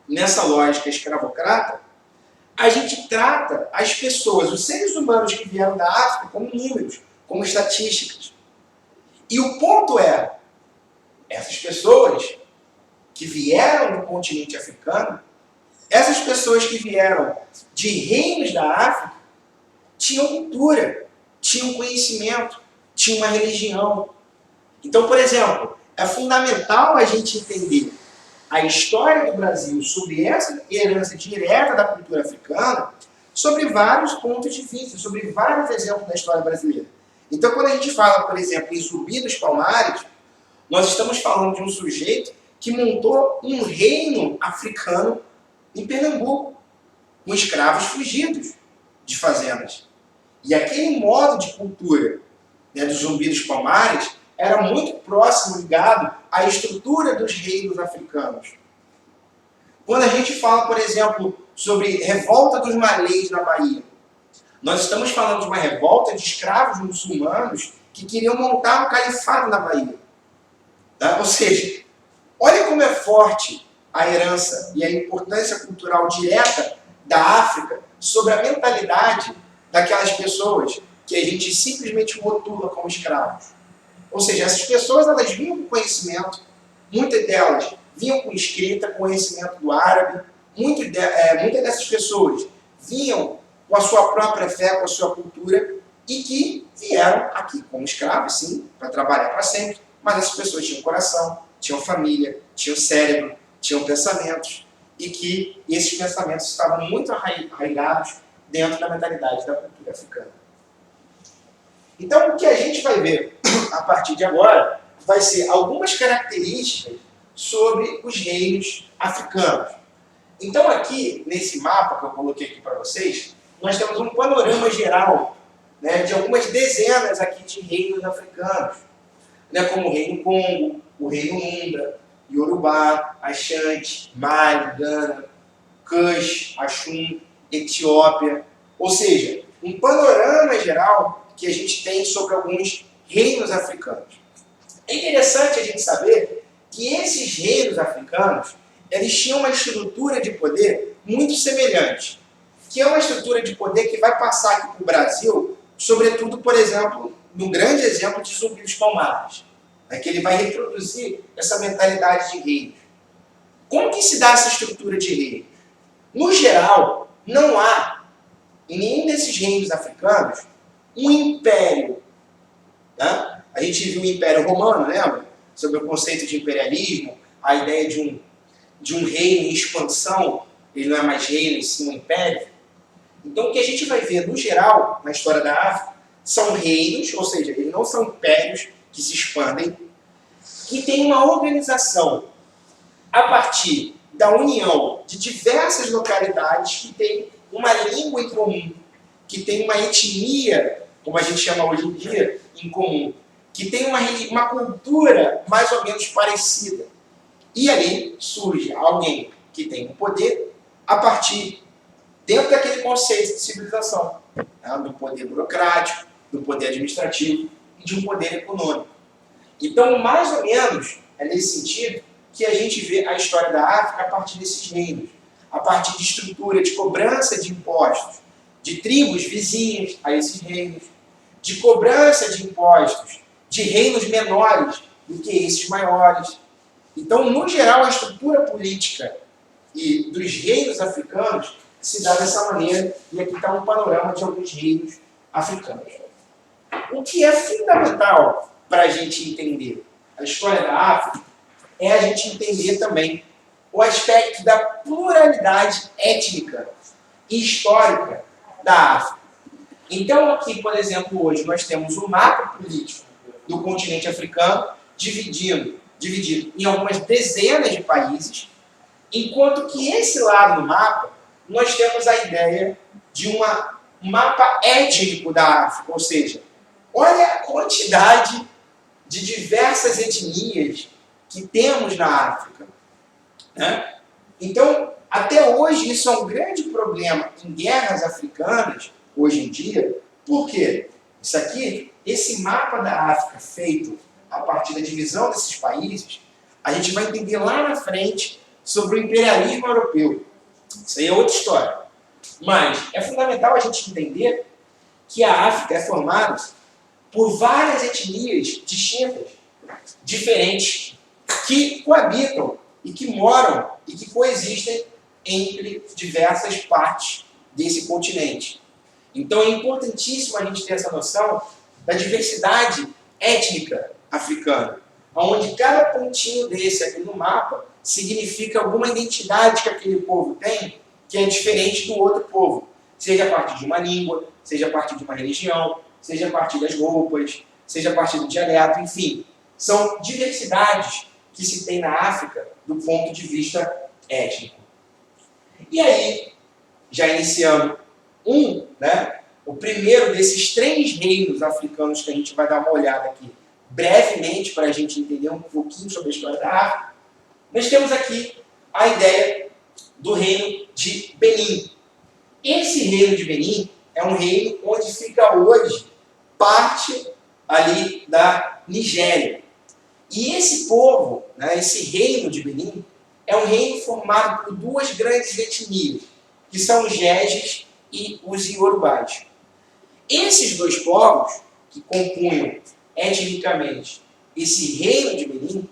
[SPEAKER 1] nessa lógica escravocrata, a gente trata as pessoas, os seres humanos que vieram da África, como números, como estatísticas. E o ponto é, essas pessoas que vieram do continente africano, essas pessoas que vieram de reinos da África, tinham cultura, tinham conhecimento, tinham uma religião. Então, por exemplo, é fundamental a gente entender a história do Brasil sobre essa herança direta da cultura africana, sobre vários pontos de vista, sobre vários exemplos da história brasileira. Então, quando a gente fala, por exemplo, em Zumbi dos Palmares, nós estamos falando de um sujeito que montou um reino africano em Pernambuco, com escravos fugidos de fazendas. E aquele modo de cultura, né, do Zumbi dos Palmares era muito próximo, ligado à estrutura dos reinos africanos. Quando a gente fala, por exemplo, sobre revolta dos malês na Bahia, nós estamos falando de uma revolta de escravos muçulmanos que queriam montar um califado na Bahia. Tá? Ou seja, olha como é forte a herança e a importância cultural direta da África sobre a mentalidade daquelas pessoas que a gente simplesmente rotula como escravos. Ou seja, essas pessoas elas vinham com conhecimento, muitas delas vinham com escrita, conhecimento do árabe, muitas dessas pessoas vinham com a sua própria fé, com a sua cultura, e que vieram aqui como escravos, sim, para trabalhar para sempre, mas essas pessoas tinham coração, tinham família, tinham cérebro, tinham pensamentos, e que esses pensamentos estavam muito arraigados dentro da mentalidade da cultura africana. Então, o que a gente vai ver a partir de agora vai ser algumas características sobre os reinos africanos. Então, aqui, nesse mapa que eu coloquei aqui para vocês, nós temos um panorama geral, né, de algumas dezenas aqui de reinos africanos, né, como o Reino Congo, o Reino Munda, Yorubá, Axante, Mali, Gana, Kush, Axum, Etiópia. Ou seja, um panorama geral que a gente tem sobre alguns reinos africanos. É interessante a gente saber que esses reinos africanos, eles tinham uma estrutura de poder muito semelhante, que é uma estrutura de poder que vai passar aqui para o Brasil, sobretudo, por exemplo, no grande exemplo de Zumbi dos Palmares, né, que ele vai reproduzir essa mentalidade de reinos. Como que se dá essa estrutura de reinos? No geral, não há, em nenhum desses reinos africanos, um império. Né? A gente viu o Império Romano, lembra? Sobre o conceito de imperialismo, a ideia de um reino em expansão, ele não é mais reino, sim um império. Então, o que a gente vai ver, no geral, na história da África, são reinos, ou seja, eles não são impérios que se expandem, que têm uma organização a partir da união de diversas localidades que têm uma língua em comum, que têm uma etnia, como a gente chama hoje em dia, em comum, que tem uma cultura mais ou menos parecida. E ali surge alguém que tem um poder a partir, dentro daquele conceito de civilização, né? Do poder burocrático, do poder administrativo e de um poder econômico. Então, mais ou menos, é nesse sentido que a gente vê a história da África a partir desses reinos, a partir de estrutura de cobrança de impostos, de tribos vizinhas a esses reinos, de cobrança de impostos de reinos menores do que esses maiores. Então, no geral, a estrutura política e dos reinos africanos se dá dessa maneira, e aqui está um panorama de alguns reinos africanos. O que é fundamental para a gente entender a história da África é a gente entender também o aspecto da pluralidade étnica e histórica da África. Então, aqui, por exemplo, hoje nós temos um mapa político do continente africano, dividindo dividido em algumas dezenas de países, enquanto que esse lado do mapa, nós temos a ideia de um mapa étnico da África, ou seja, olha a quantidade de diversas etnias que temos na África, né? Então, até hoje, isso é um grande problema em guerras africanas, hoje em dia. Por quê? Isso aqui, esse mapa da África feito a partir da divisão desses países, a gente vai entender lá na frente sobre o imperialismo europeu. Isso aí é outra história. Mas é fundamental a gente entender que a África é formada por várias etnias distintas, diferentes, que coabitam e que moram e que coexistem entre diversas partes desse continente. Então é importantíssimo a gente ter essa noção da diversidade étnica africana, onde cada pontinho desse aqui no mapa significa alguma identidade que aquele povo tem que é diferente do outro povo, seja a partir de uma língua, seja a partir de uma religião, seja a partir das roupas, seja a partir do dialeto, enfim. São diversidades que se tem na África do ponto de vista étnico. E aí, já iniciando o primeiro desses 3 reinos africanos que a gente vai dar uma olhada aqui brevemente para a gente entender um pouquinho sobre a história da África, nós temos aqui a ideia do reino de Benin. Esse reino de Benin é um reino onde fica hoje parte ali da Nigéria. E esse povo, esse reino de Benin, é um reino formado por 2 grandes etnias, que são os Jejes e os Iorubás. Esses 2 povos, que compunham etnicamente esse reino de Benin,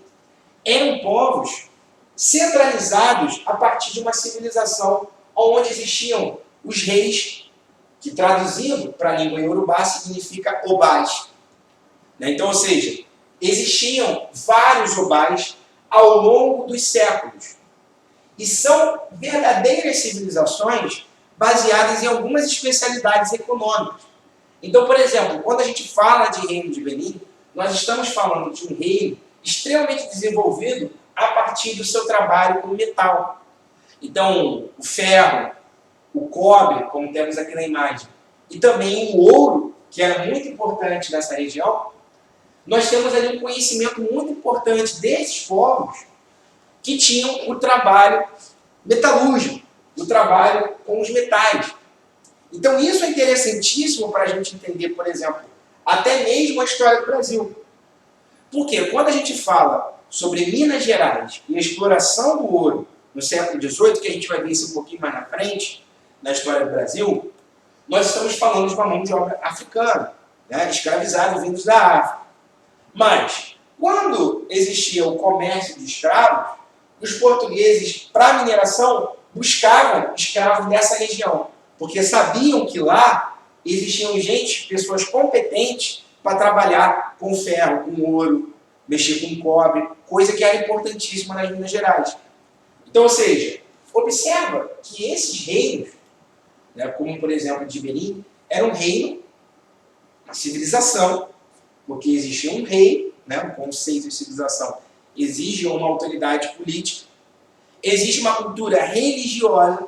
[SPEAKER 1] eram povos centralizados a partir de uma civilização onde existiam os reis, que traduzindo para a língua iorubá significa obás. Então, ou seja, existiam vários obás ao longo dos séculos. E são verdadeiras civilizações baseadas em algumas especialidades econômicas. Então, por exemplo, quando a gente fala de reino de Benin, nós estamos falando de um reino extremamente desenvolvido a partir do seu trabalho com metal. Então, o ferro, o cobre, como temos aqui na imagem, e também o ouro, que era muito importante nessa região, nós temos ali um conhecimento muito importante desses povos que tinham o trabalho metalúrgico, o trabalho com os metais. Então isso é interessantíssimo para a gente entender, por exemplo, até mesmo a história do Brasil. Porque quando a gente fala sobre Minas Gerais e a exploração do ouro no século XVIII, que a gente vai ver isso um pouquinho mais na frente, na história do Brasil, nós estamos falando de uma mão de obra africana, escravizada vindos da África. Mas, quando existia o comércio de escravos, os portugueses, para mineração, buscavam escravos dessa região, porque sabiam que lá existiam pessoas competentes para trabalhar com ferro, com ouro, mexer com cobre, coisa que era importantíssima nas Minas Gerais. Então, ou seja, observa que esses reinos, como por exemplo de Benin, era um reino, uma civilização, porque existia um rei, o conceito de civilização exige uma autoridade política, existe uma cultura religiosa,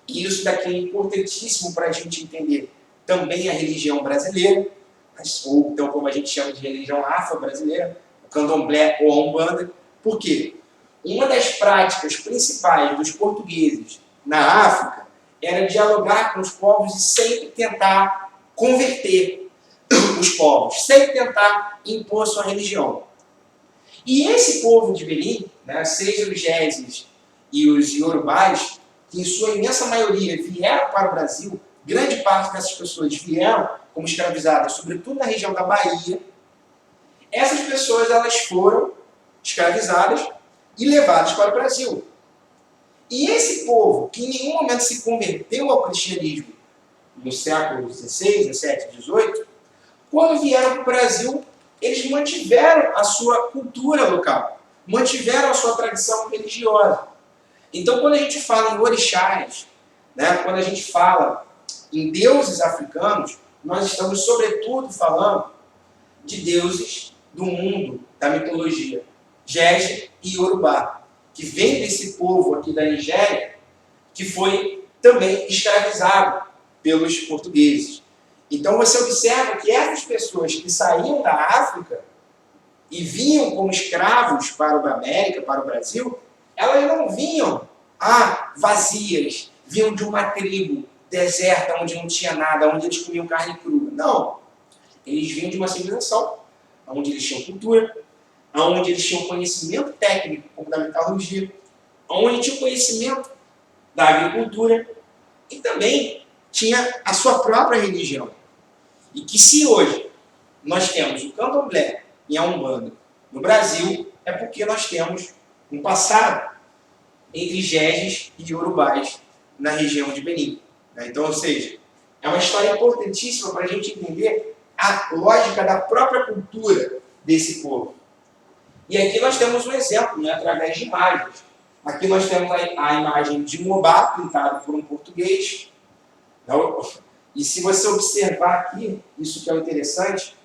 [SPEAKER 1] e isso daqui é importantíssimo para a gente entender também a religião brasileira, ou então como a gente chama de religião afro-brasileira, o candomblé ou a umbanda. Por quê? Uma das práticas principais dos portugueses na África era dialogar com os povos e sempre tentar converter os povos, sempre tentar impor sua religião. E esse povo de Benin, seja os Jeses e os Iorubás, que em sua imensa maioria vieram para o Brasil, grande parte dessas pessoas vieram como escravizadas, sobretudo na região da Bahia. Essas pessoas elas foram escravizadas e levadas para o Brasil. E esse povo, que em nenhum momento se converteu ao cristianismo no século XVI, XVII, XVIII, quando vieram para o Brasil, eles mantiveram a sua cultura local, mantiveram a sua tradição religiosa. Então, quando a gente fala em orixás, quando a gente fala em deuses africanos, nós estamos, sobretudo, falando de deuses do mundo, da mitologia. Jeje e Yorubá, que vem desse povo aqui da Nigéria, que foi também escravizado pelos portugueses. Então você observa que essas pessoas que saíam da África e vinham como escravos para a América, para o Brasil, elas não vinham vazias, vinham de uma tribo deserta, onde não tinha nada, onde eles comiam carne crua. Não. Eles vinham de uma civilização, onde eles tinham cultura, onde eles tinham conhecimento técnico, como da metalurgia, onde tinham conhecimento da agricultura e também tinha a sua própria religião. E que se hoje nós temos o candomblé e a umbanda no Brasil, é porque nós temos um passado entre jejes e yorubás na região de Benin. Então, ou seja, é uma história importantíssima para a gente entender a lógica da própria cultura desse povo. E aqui nós temos um exemplo, através de imagens. Aqui nós temos a imagem de um obá pintada por um português. E se você observar aqui, isso que é interessante,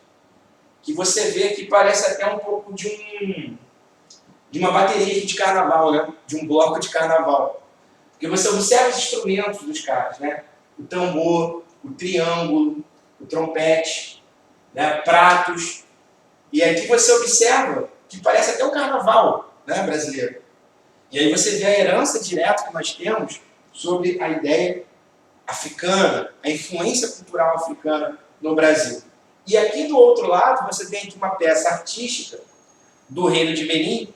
[SPEAKER 1] que você vê que parece até um pouco de uma bateria de carnaval, de um bloco de carnaval. Porque você observa os instrumentos dos caras, o tambor, o triângulo, o trompete, pratos. E aqui você observa que parece até um carnaval brasileiro. E aí você vê a herança direta que nós temos sobre a ideia africana, a influência cultural africana no Brasil. E aqui do outro lado você tem aqui uma peça artística do reino de Benin,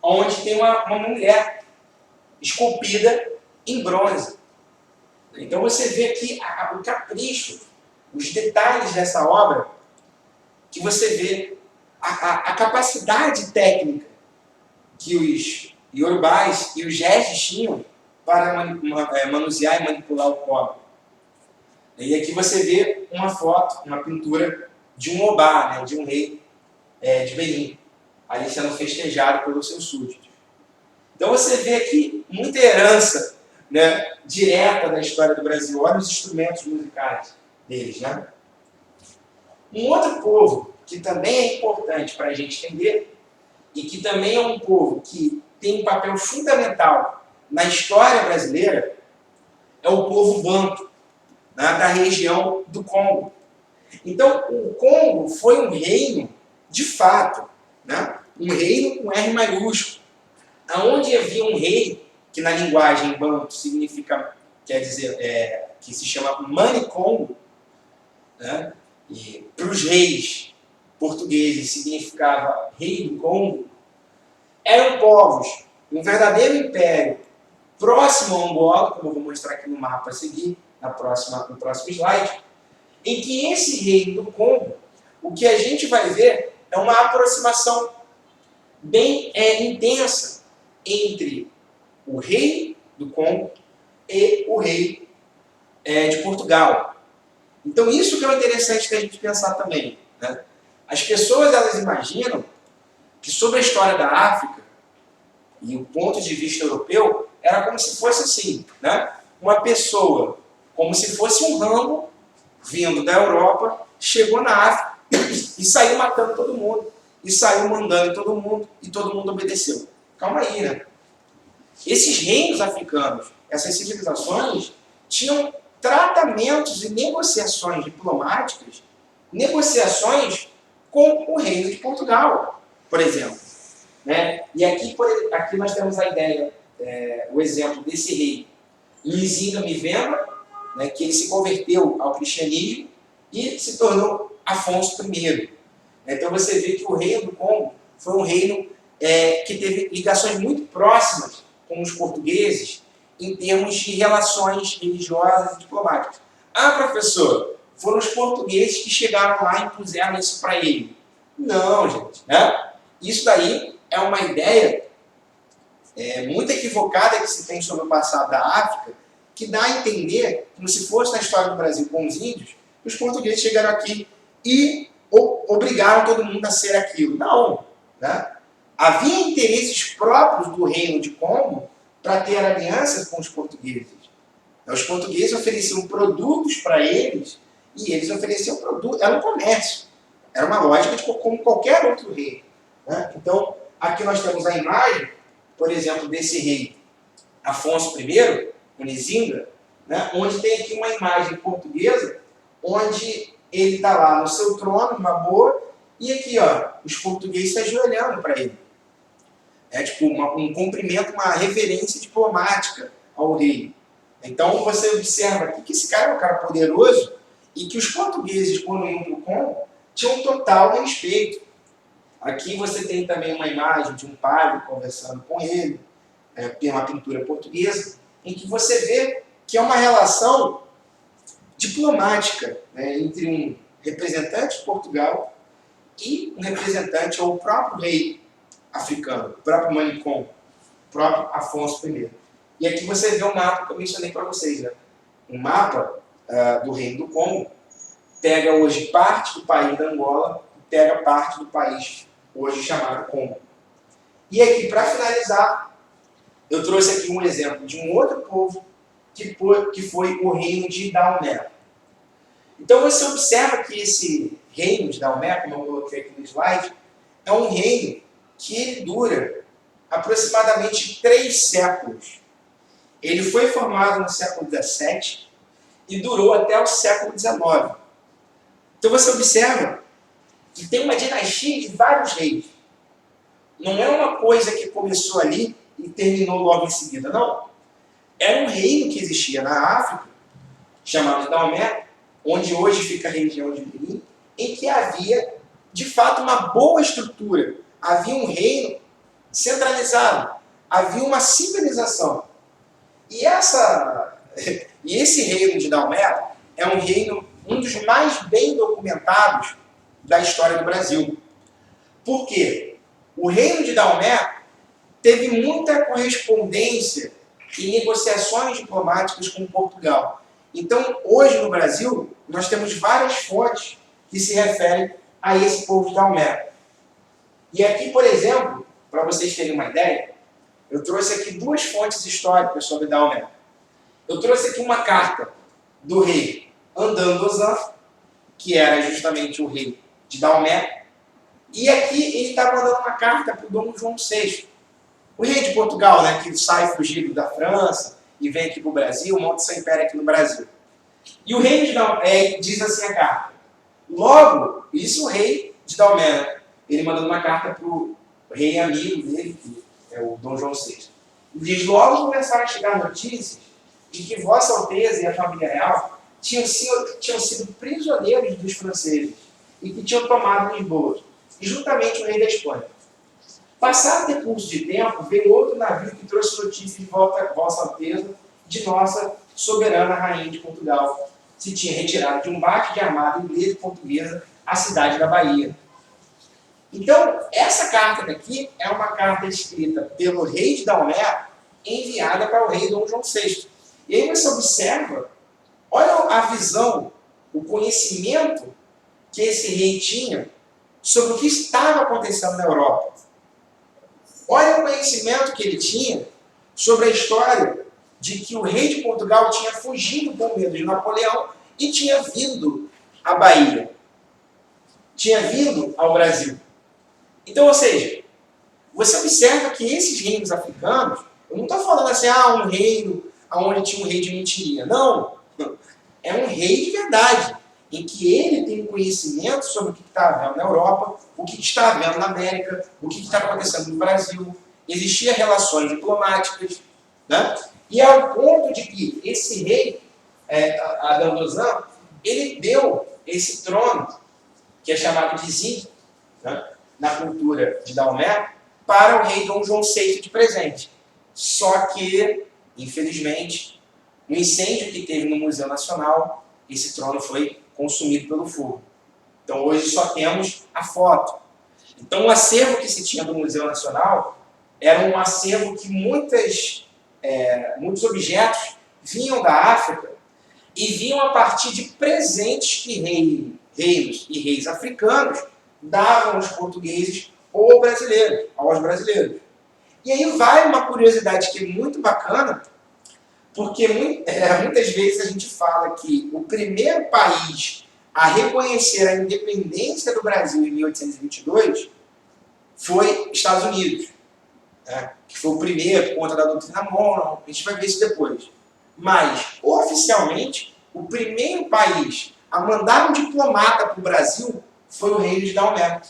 [SPEAKER 1] onde tem uma mulher esculpida em bronze. Então você vê aqui o capricho, os detalhes dessa obra, que você vê a capacidade técnica que os yorubás e os jejes tinham para manusear e manipular o cobre. E aqui você vê uma foto, uma pintura de um obá, de um rei de Benin, ali sendo festejado pelos seus súditos. Então você vê aqui muita herança direta da história do Brasil. Olha os instrumentos musicais deles. Um outro povo que também é importante para a gente entender, e que também é um povo que tem um papel fundamental na história brasileira, é o povo banto, da região do Congo. Então, o Congo foi um reino, de fato, um reino com R maiúsculo, onde havia um rei, que na linguagem banto significa, quer dizer, que se chama Manicongo, e para os reis portugueses significava rei do Congo. Eram povos, um verdadeiro império, próximo a Angola, como eu vou mostrar aqui no mapa a seguir, no próximo slide, em que esse reino do Congo, o que a gente vai ver é uma aproximação bem intensa entre o rei do Congo e o rei de Portugal. Então isso que é interessante da gente pensar também. As pessoas elas imaginam que sobre a história da África e o ponto de vista europeu era como se fosse assim, uma pessoa, como se fosse um Rambo vindo da Europa, chegou na África e saiu matando todo mundo, e saiu mandando em todo mundo, e todo mundo obedeceu. Calma aí, Esses reinos africanos, essas civilizações, tinham tratamentos e negociações diplomáticas, negociações com o reino de Portugal, por exemplo. E aqui nós temos a ideia, o exemplo desse rei, Nzinga Mivemba, que ele se converteu ao cristianismo e se tornou Afonso I. Então você vê que o reino do Congo foi um reino que teve ligações muito próximas com os portugueses em termos de relações religiosas e diplomáticas. Professor, foram os portugueses que chegaram lá e impuseram isso para ele. Não, gente. Isso daí é uma ideia muito equivocada que se tem sobre o passado da África, que dá a entender, como se fosse na história do Brasil com os índios, que os portugueses chegaram aqui e obrigaram todo mundo a ser aquilo. Não. Havia interesses próprios do reino de Congo para ter alianças com os portugueses. Os portugueses ofereciam produtos para eles e eles ofereciam produtos. Era um comércio. Era uma lógica como qualquer outro reino. Então, aqui nós temos a imagem, por exemplo, desse rei Afonso I, Unizinga, né, onde tem aqui uma imagem portuguesa, onde ele está lá no seu trono, numa boa, e aqui, ó, os portugueses se ajoelhando para ele. É tipo um cumprimento, uma reverência diplomática ao rei. Então você observa aqui que esse cara é um cara poderoso e que os portugueses, quando iam para o Congo, tinham total respeito. Aqui você tem também uma imagem de um padre conversando com ele, tem uma pintura portuguesa, em que você vê que é uma relação diplomática, né, entre um representante de Portugal e um representante, ou o próprio rei africano, o próprio Manicom, o próprio Afonso I. E aqui você vê o mapa que eu mencionei para vocês. Né? Um mapa do Reino do Congo pega hoje parte do país da Angola e pega parte do país hoje chamado Congo. E aqui, para finalizar, eu trouxe aqui um exemplo de um outro povo que foi o reino de Daomé. Então você observa que esse reino de Daomé, como eu coloquei aqui no slide, é um reino que ele dura aproximadamente 3 séculos. Ele foi formado no século XVII e durou até o século XIX. Então você observa que tem uma dinastia de vários reis. Não é uma coisa que começou ali e terminou logo em seguida, não. Era um reino que existia na África, chamado de Daomé, onde hoje fica a região de Benin, em que havia, de fato, uma boa estrutura. Havia um reino centralizado, havia uma civilização. E esse reino de Daomé é um reino, um dos mais bem documentados da história do Brasil. Por quê? O reino de Daomé teve muita correspondência e negociações diplomáticas com Portugal. Então, hoje no Brasil, nós temos várias fontes que se referem a esse povo de Daomé. E aqui, por exemplo, para vocês terem uma ideia, eu trouxe aqui 2 fontes históricas sobre Daomé. Eu trouxe aqui uma carta do rei Andandozan, que era justamente o rei de Daomé, e aqui ele está mandando uma carta para o Dom João VI, o rei de Portugal, né, que sai fugido da França e vem aqui para o Brasil, monta seu império aqui no Brasil. E o rei de Daomé diz assim a carta. Logo, isso o rei de Daomé, né, ele mandando uma carta para o rei amigo dele, que é o Dom João VI. Ele diz, logo começaram a chegar notícias de que Vossa Alteza e a família real tinham sido prisioneiros dos franceses e que tinham tomado Lisboa, e juntamente o rei da Espanha. Passado decurso de tempo, veio outro navio que trouxe notícias de Vossa Alteza, de nossa soberana rainha de Portugal, se tinha retirado de um bate de armada inglesa e portuguesa a cidade da Bahia. Então, essa carta daqui é uma carta escrita pelo rei de Daomé, enviada para o rei Dom João VI. E aí você observa, olha a visão, o conhecimento que esse rei tinha sobre o que estava acontecendo na Europa. Olha o conhecimento que ele tinha sobre a história de que o rei de Portugal tinha fugido com medo de Napoleão e tinha vindo à Bahia. Tinha vindo ao Brasil. Então, ou seja, você observa que esses reinos africanos, eu não estou falando assim, um reino onde tinha um rei de mentirinha. Não. É um rei de verdade, em que ele tem conhecimento sobre o que está havendo na Europa, o que está havendo na América, o que está acontecendo no Brasil. Existiam relações diplomáticas, né? E ao ponto de que esse rei, Adandozan, ele deu esse trono, que é chamado de Zig, né, na cultura de Daomé, para o rei Dom João VI de presente. Só que, infelizmente, no incêndio que teve no Museu Nacional, esse trono foi consumido pelo fogo. Então hoje só temos a foto. Então o acervo que se tinha do Museu Nacional era um acervo que muitos objetos vinham da África e vinham a partir de presentes que reinos e reis africanos davam aos portugueses ou aos brasileiros. E aí vai uma curiosidade que é muito bacana, porque muitas vezes a gente fala que o primeiro país a reconhecer a independência do Brasil em 1822 foi Estados Unidos, né? Que foi o primeiro, por conta da doutrina Monroe, a gente vai ver isso depois. Mas, oficialmente, o primeiro país a mandar um diplomata para o Brasil foi o Reino de Daomé.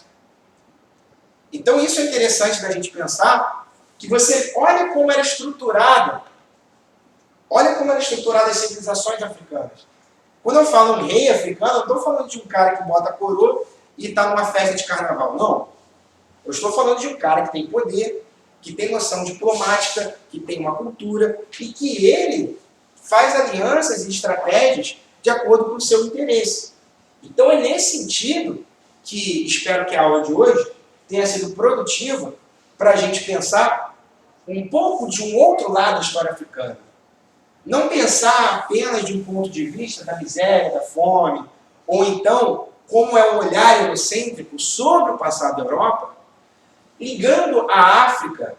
[SPEAKER 1] Então isso é interessante da gente pensar, que você olha como era estruturada, as civilizações africanas. Quando eu falo um rei africano, eu não estou falando de um cara que bota a coroa e está numa festa de carnaval, não. Eu estou falando de um cara que tem poder, que tem noção diplomática, que tem uma cultura e que ele faz alianças e estratégias de acordo com o seu interesse. Então é nesse sentido que espero que a aula de hoje tenha sido produtiva para a gente pensar um pouco de um outro lado da história africana. Não pensar apenas de um ponto de vista da miséria, da fome, ou então como é um olhar eurocêntrico sobre o passado da Europa, ligando a África,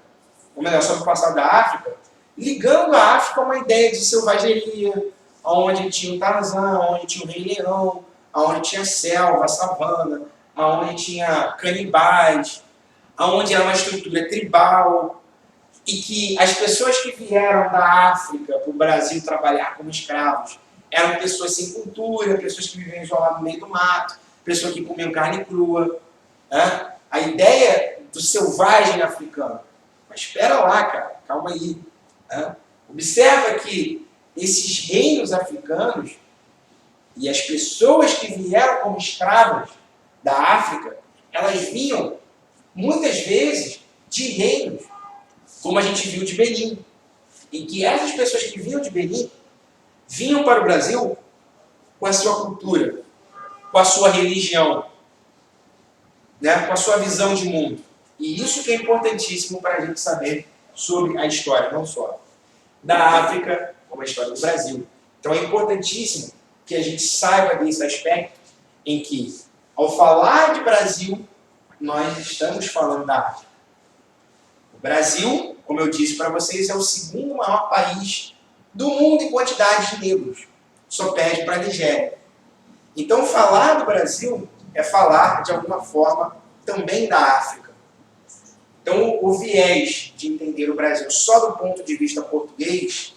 [SPEAKER 1] ou melhor, sobre o passado da África, ligando a África a uma ideia de selvageria, onde tinha o Tarzan, onde tinha o Rei Leão, onde tinha selva, savana, onde tinha canibais, onde era uma estrutura tribal, e que as pessoas que vieram da África para o Brasil trabalhar como escravos eram pessoas sem cultura, pessoas que viviam isoladas no meio do mato, pessoas que comiam carne crua. Né? A ideia do selvagem africano. Mas espera lá, cara, calma aí. Né? Observa que esses reinos africanos e as pessoas que vieram como escravas da África, elas vinham, muitas vezes, de reinos, como a gente viu de Benin, em que essas pessoas que vinham de Benin vinham para o Brasil com a sua cultura, com a sua religião, né, com a sua visão de mundo. E isso que é importantíssimo para a gente saber sobre a história, não só da África, como a história do Brasil. Então é importantíssimo que a gente saiba desse aspecto em que, ao falar de Brasil, nós estamos falando da África. O Brasil, como eu disse para vocês, é o segundo maior país do mundo em quantidade de negros. Só perde para a Nigéria. Então, falar do Brasil é falar, de alguma forma, também da África. Então, o viés de entender o Brasil só do ponto de vista português,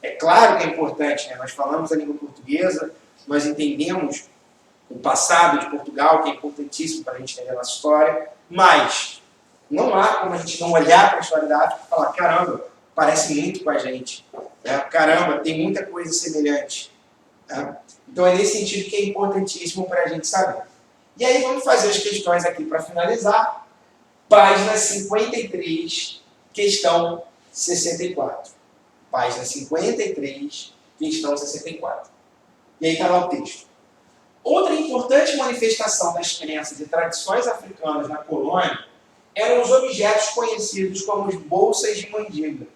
[SPEAKER 1] é claro que é importante, né? Nós falamos a língua portuguesa, nós entendemos o passado de Portugal, que é importantíssimo para a gente entender a nossa história, mas não há como a gente não olhar para a história da África e falar, caramba, parece muito com a gente. Né? Caramba, tem muita coisa semelhante. Né? Então é nesse sentido que é importantíssimo para a gente saber. E aí vamos fazer as questões aqui para finalizar. Página 53, questão 64. Página 53, questão 64. E aí está lá o texto. Outra importante manifestação das crenças e tradições africanas na colônia eram os objetos conhecidos como as bolsas de mandinga.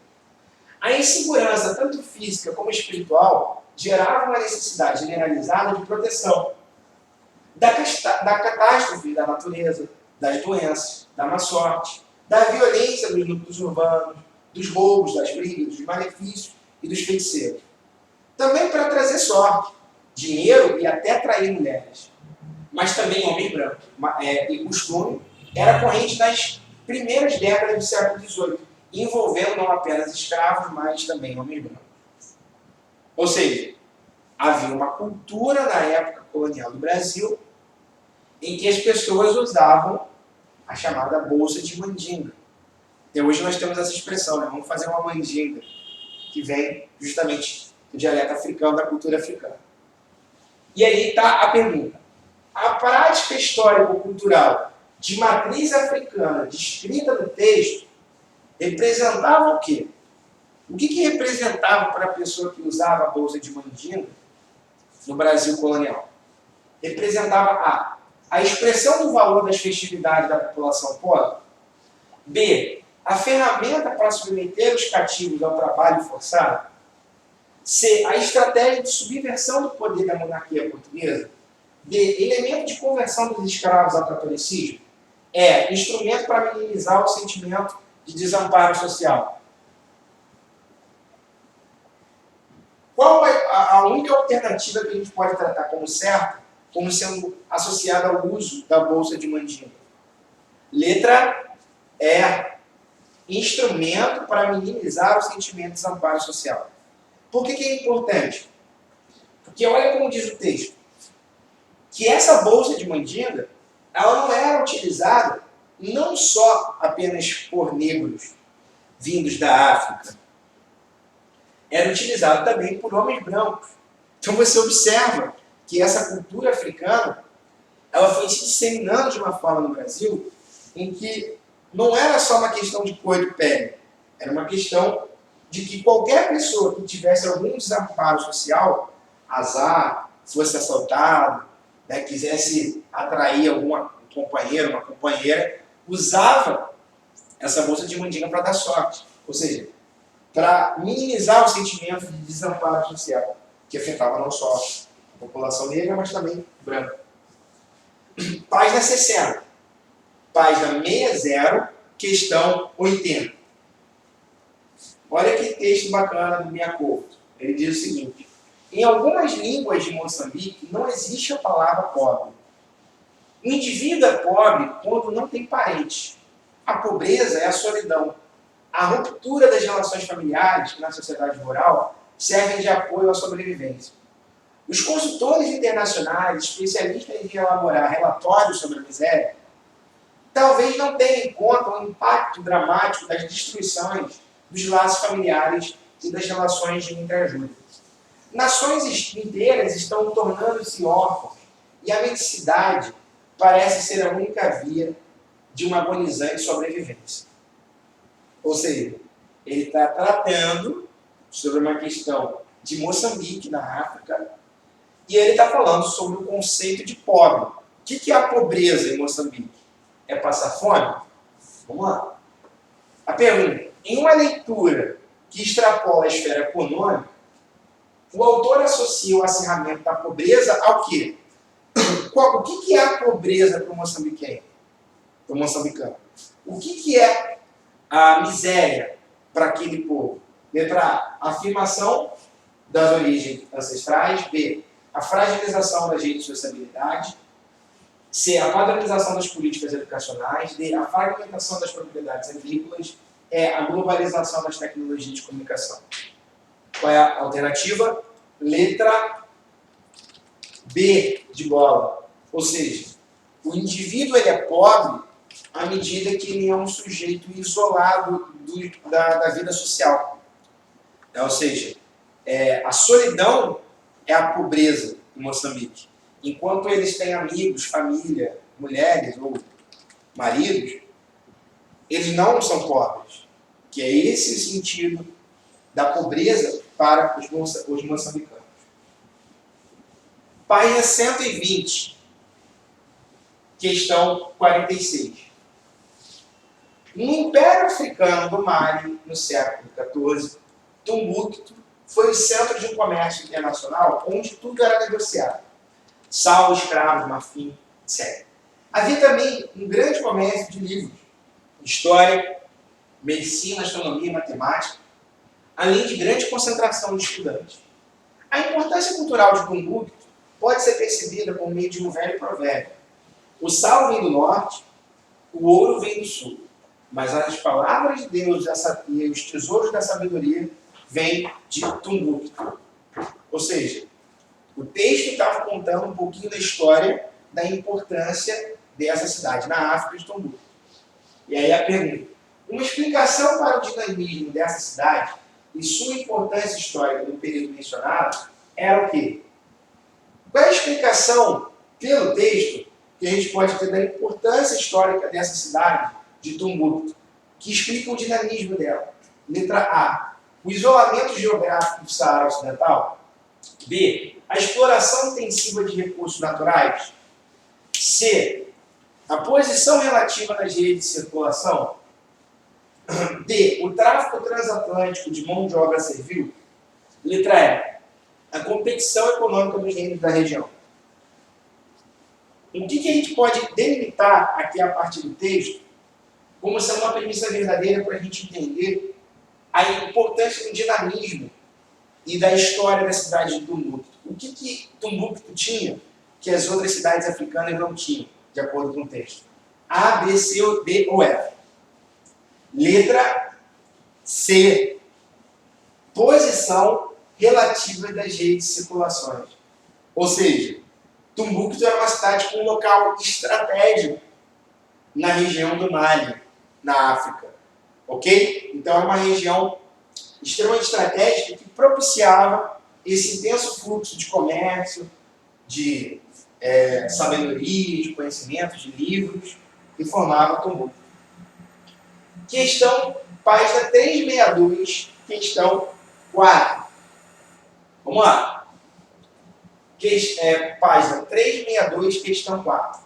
[SPEAKER 1] A insegurança, tanto física como espiritual, gerava uma necessidade generalizada de proteção da catástrofe da natureza, das doenças, da má sorte, da violência dos núcleos urbanos, dos roubos, das brigas, dos malefícios e dos feiticeiros. Também para trazer sorte, dinheiro e até atrair mulheres. Mas também homens brancos. E costume era corrente nas primeiras décadas do século XVIII, envolvendo não apenas escravos, mas também homens brancos. Ou seja, havia uma cultura na época colonial do Brasil em que as pessoas usavam a chamada bolsa de mandinga. E hoje nós temos essa expressão, né? Vamos fazer uma mandinga, que vem justamente do dialeto africano, da cultura africana. E aí está a pergunta. A prática histórico-cultural de matriz africana descrita no texto representava o quê? O que representava para a pessoa que usava a bolsa de mandinga no Brasil colonial? Representava a expressão do valor das festividades da população pobre. B, a ferramenta para submeter os cativos ao trabalho forçado. C, a estratégia de subversão do poder da monarquia portuguesa. D, elemento de conversão dos escravos ao catolicismo. E, instrumento para minimizar o sentimento de desamparo social. Qual é a única alternativa que a gente pode tratar como certa, como sendo associada ao uso da bolsa de mandinga? Letra E. Instrumento para minimizar o sentimento de desamparo social. Por que é importante? Porque olha como diz o texto, que essa bolsa de mandinga, ela não era utilizada não só apenas por negros vindos da África, era utilizado também por homens brancos. Então você observa que essa cultura africana, ela foi se disseminando de uma forma no Brasil em que não era só uma questão de cor de pele, era uma questão de que qualquer pessoa que tivesse algum desamparo social, azar, fosse assaltado, né, quisesse atrair algum companheiro, uma companheira, usava essa bolsa de mandinga para dar sorte. Ou seja, para minimizar o sentimento de desamparo social, que afetava não só a população negra, mas também branca. Página 60. Página 60, questão 80. Olha que texto bacana do Miyakoto. Ele diz o seguinte: em algumas línguas de Moçambique não existe a palavra pobre. O indivíduo é pobre quando não tem parente. A pobreza é a solidão. A ruptura das relações familiares, que na sociedade rural servem de apoio à sobrevivência. Os consultores internacionais, especialistas em elaborar relatórios sobre a miséria, talvez não tenham em conta o impacto dramático das destruições dos laços familiares e das relações de interajuda. Nações inteiras estão tornando-se órfãos e a mendicidade parece ser a única via de uma agonizante sobrevivência. Ou seja, ele está tratando sobre uma questão de Moçambique, na África, e ele está falando sobre o conceito de pobre. O que é a pobreza em Moçambique? É passar fome? Vamos lá. A pergunta: em uma leitura que extrapola a esfera econômica, o autor associa o acirramento da pobreza ao quê? O que é a pobreza para o moçambiqueno? Para o moçambicano? O que é a miséria para aquele povo? Letra A, afirmação das origens ancestrais. B, a fragilização das redes de sociabilidade. C, a padronização das políticas educacionais. D, a fragmentação das propriedades agrícolas. E, a globalização das tecnologias de comunicação. Qual é a alternativa? Letra B, de bola. Ou seja, o indivíduo ele é pobre à medida que ele é um sujeito isolado da vida social. Ou seja, a solidão é a pobreza em Moçambique. Enquanto eles têm amigos, família, mulheres ou maridos, eles não são pobres. Que é esse o sentido da pobreza para os moçambicanos. Página 120, questão 46. No Império Africano do Mali, no século XIV, Tumbuktu foi o centro de um comércio internacional onde tudo era negociado. Sal, escravos, marfim, etc. Havia também um grande comércio de livros, história, medicina, astronomia e matemática, além de grande concentração de estudantes. A importância cultural de Tumbuktu pode ser percebida por meio de um velho provérbio: o sal vem do norte, o ouro vem do sul, mas as palavras de Deus e os tesouros da sabedoria vêm de Tumbuktu. Ou seja, o texto estava contando um pouquinho da história da importância dessa cidade na África de Tumbuktu. E aí a pergunta: uma explicação para o dinamismo dessa cidade e sua importância histórica no período mencionado era o quê? Qual é a explicação, pelo texto, que a gente pode ter da importância histórica dessa cidade de Tumbuktu, que explica o dinamismo dela? Letra A, o isolamento geográfico do Saara Ocidental. B, a exploração intensiva de recursos naturais. C, a posição relativa nas redes de circulação. D, o tráfico transatlântico de mão de obra servil. Letra E, a competição econômica dos reinos da região. O que a gente pode delimitar aqui a partir do texto como sendo uma premissa verdadeira para a gente entender a importância do dinamismo e da história da cidade de Tumbuktu? O que Tumbuktu tinha que as outras cidades africanas não tinham, de acordo com o texto? A, B, C, D ou F. Letra C. Posição relativa das redes de circulações. Ou seja, Tumbuktu é uma cidade com um local estratégico na região do Mali, na África. Ok? Então é uma região extremamente estratégica que propiciava esse intenso fluxo de comércio, de sabedoria, de conhecimento, de livros, que formava Tumbuktu. Questão, página 362, questão 4. Vamos lá. Página 362, questão 4.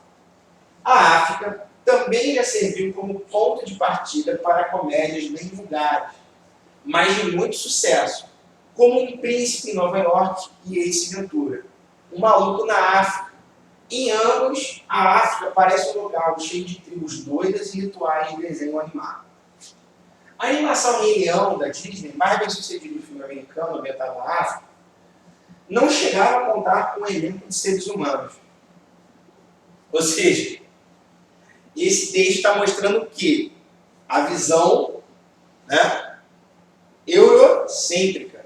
[SPEAKER 1] A África também já serviu como ponto de partida para comédias bem vulgares, mas de muito sucesso, como Um Príncipe em Nova York e Ace Ventura, Um Maluco na África. Em ambos, a África parece um local cheio de tribos doidas e rituais de desenho animado. A animação Rei Leão da Disney, mais bem sucedida no filme americano ambientado na África, não chegava a contar com um elenco de seres humanos. Ou seja, esse texto está mostrando o quê? A visão, né, eurocêntrica.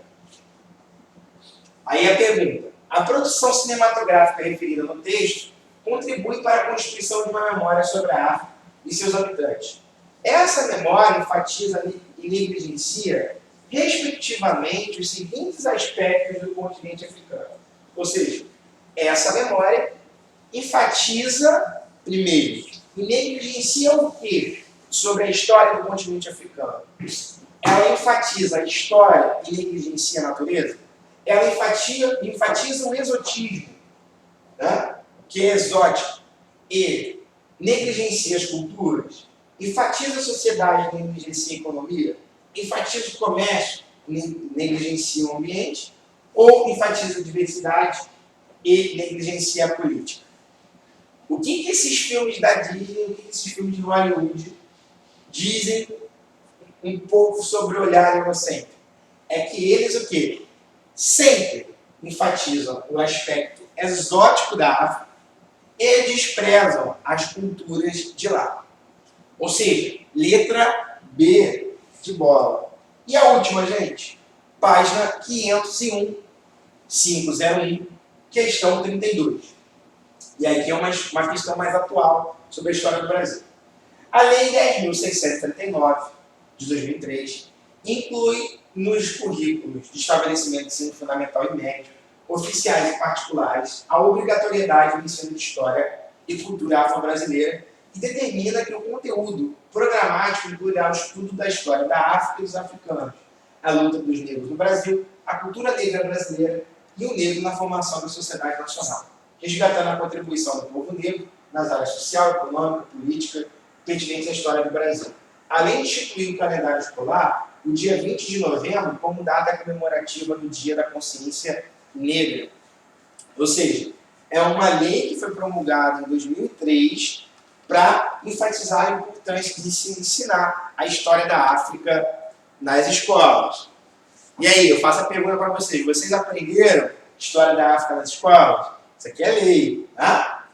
[SPEAKER 1] Aí a pergunta: a produção cinematográfica referida no texto contribui para a constituição de uma memória sobre a África e seus habitantes. Essa memória enfatiza e negligencia, respectivamente, os seguintes aspectos do continente africano. Ou seja, essa memória enfatiza, primeiro, e negligencia o quê sobre a história do continente africano? Ela enfatiza a história e negligencia a natureza? Ela enfatiza o exotismo, né, que é exótico, e negligencia as culturas? Enfatiza a sociedade e negligencia a economia? Enfatiza o comércio e negligencia o ambiente? Ou enfatiza a diversidade e negligencia a política? O que esses filmes da Disney, o que esses filmes de Hollywood dizem um pouco sobre o olhar eurocêntrico? É que eles o quê? Sempre enfatizam o aspecto exótico da África e desprezam as culturas de lá. Ou seja, letra B de bola. E a última, gente? Página 501, 501, questão 32. E aqui é uma questão mais atual sobre a história do Brasil. A Lei 10.639, de 2003, inclui nos currículos de estabelecimento de ensino fundamental e médio, oficiais e particulares, a obrigatoriedade do ensino de história e cultura afro-brasileira e determina que o conteúdo programático incluirá o estudo da história da África e dos africanos, a luta dos negros no Brasil, a cultura negra brasileira e o negro na formação da sociedade nacional, resgatando a contribuição do povo negro nas áreas social, econômica, política, pertinentes à história do Brasil. Além de instituir o calendário escolar, o dia 20 de novembro como data comemorativa do Dia da Consciência Negra. Ou seja, é uma lei que foi promulgada em 2003 para enfatizar a importância de se ensinar a história da África nas escolas. E aí, eu faço a pergunta para vocês: vocês aprenderam história da África nas escolas? Isso aqui é lei, tá?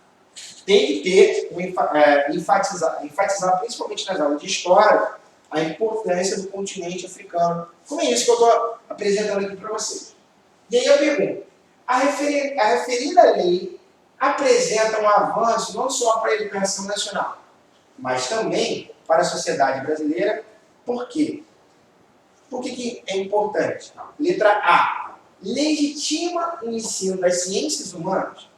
[SPEAKER 1] Tem que ter, enfatizar principalmente nas aulas de história, a importância do continente africano. Como é isso que eu estou apresentando aqui para vocês. E aí eu pergunto: a referida lei apresenta um avanço não só para a educação nacional, mas também para a sociedade brasileira. Por quê? Por que é importante? Letra A. Legitima o ensino das ciências humanas.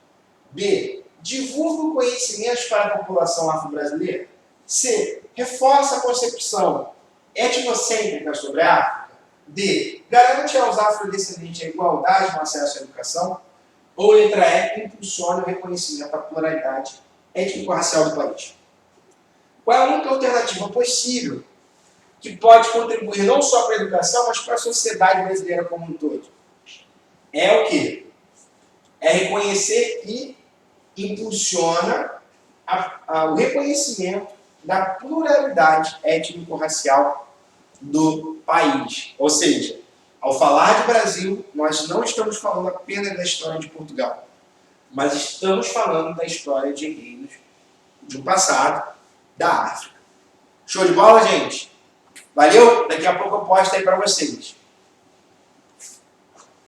[SPEAKER 1] B. Divulga conhecimentos para a população afro-brasileira. C. Reforça a concepção etnocêntrica sobre a África. D. Garante aos afrodescendentes a igualdade no acesso à educação. Ou letra E. Impulsiona o reconhecimento da pluralidade étnico-racial do país. Qual é a única alternativa possível que pode contribuir não só para a educação, mas para a sociedade brasileira como um todo? É o quê? É reconhecer que impulsiona o reconhecimento da pluralidade étnico-racial do país. Ou seja, ao falar de Brasil, nós não estamos falando apenas da história de Portugal, mas estamos falando da história de reinos de um passado da África. Show de bola, gente? Valeu? Daqui a pouco eu posto aí para vocês.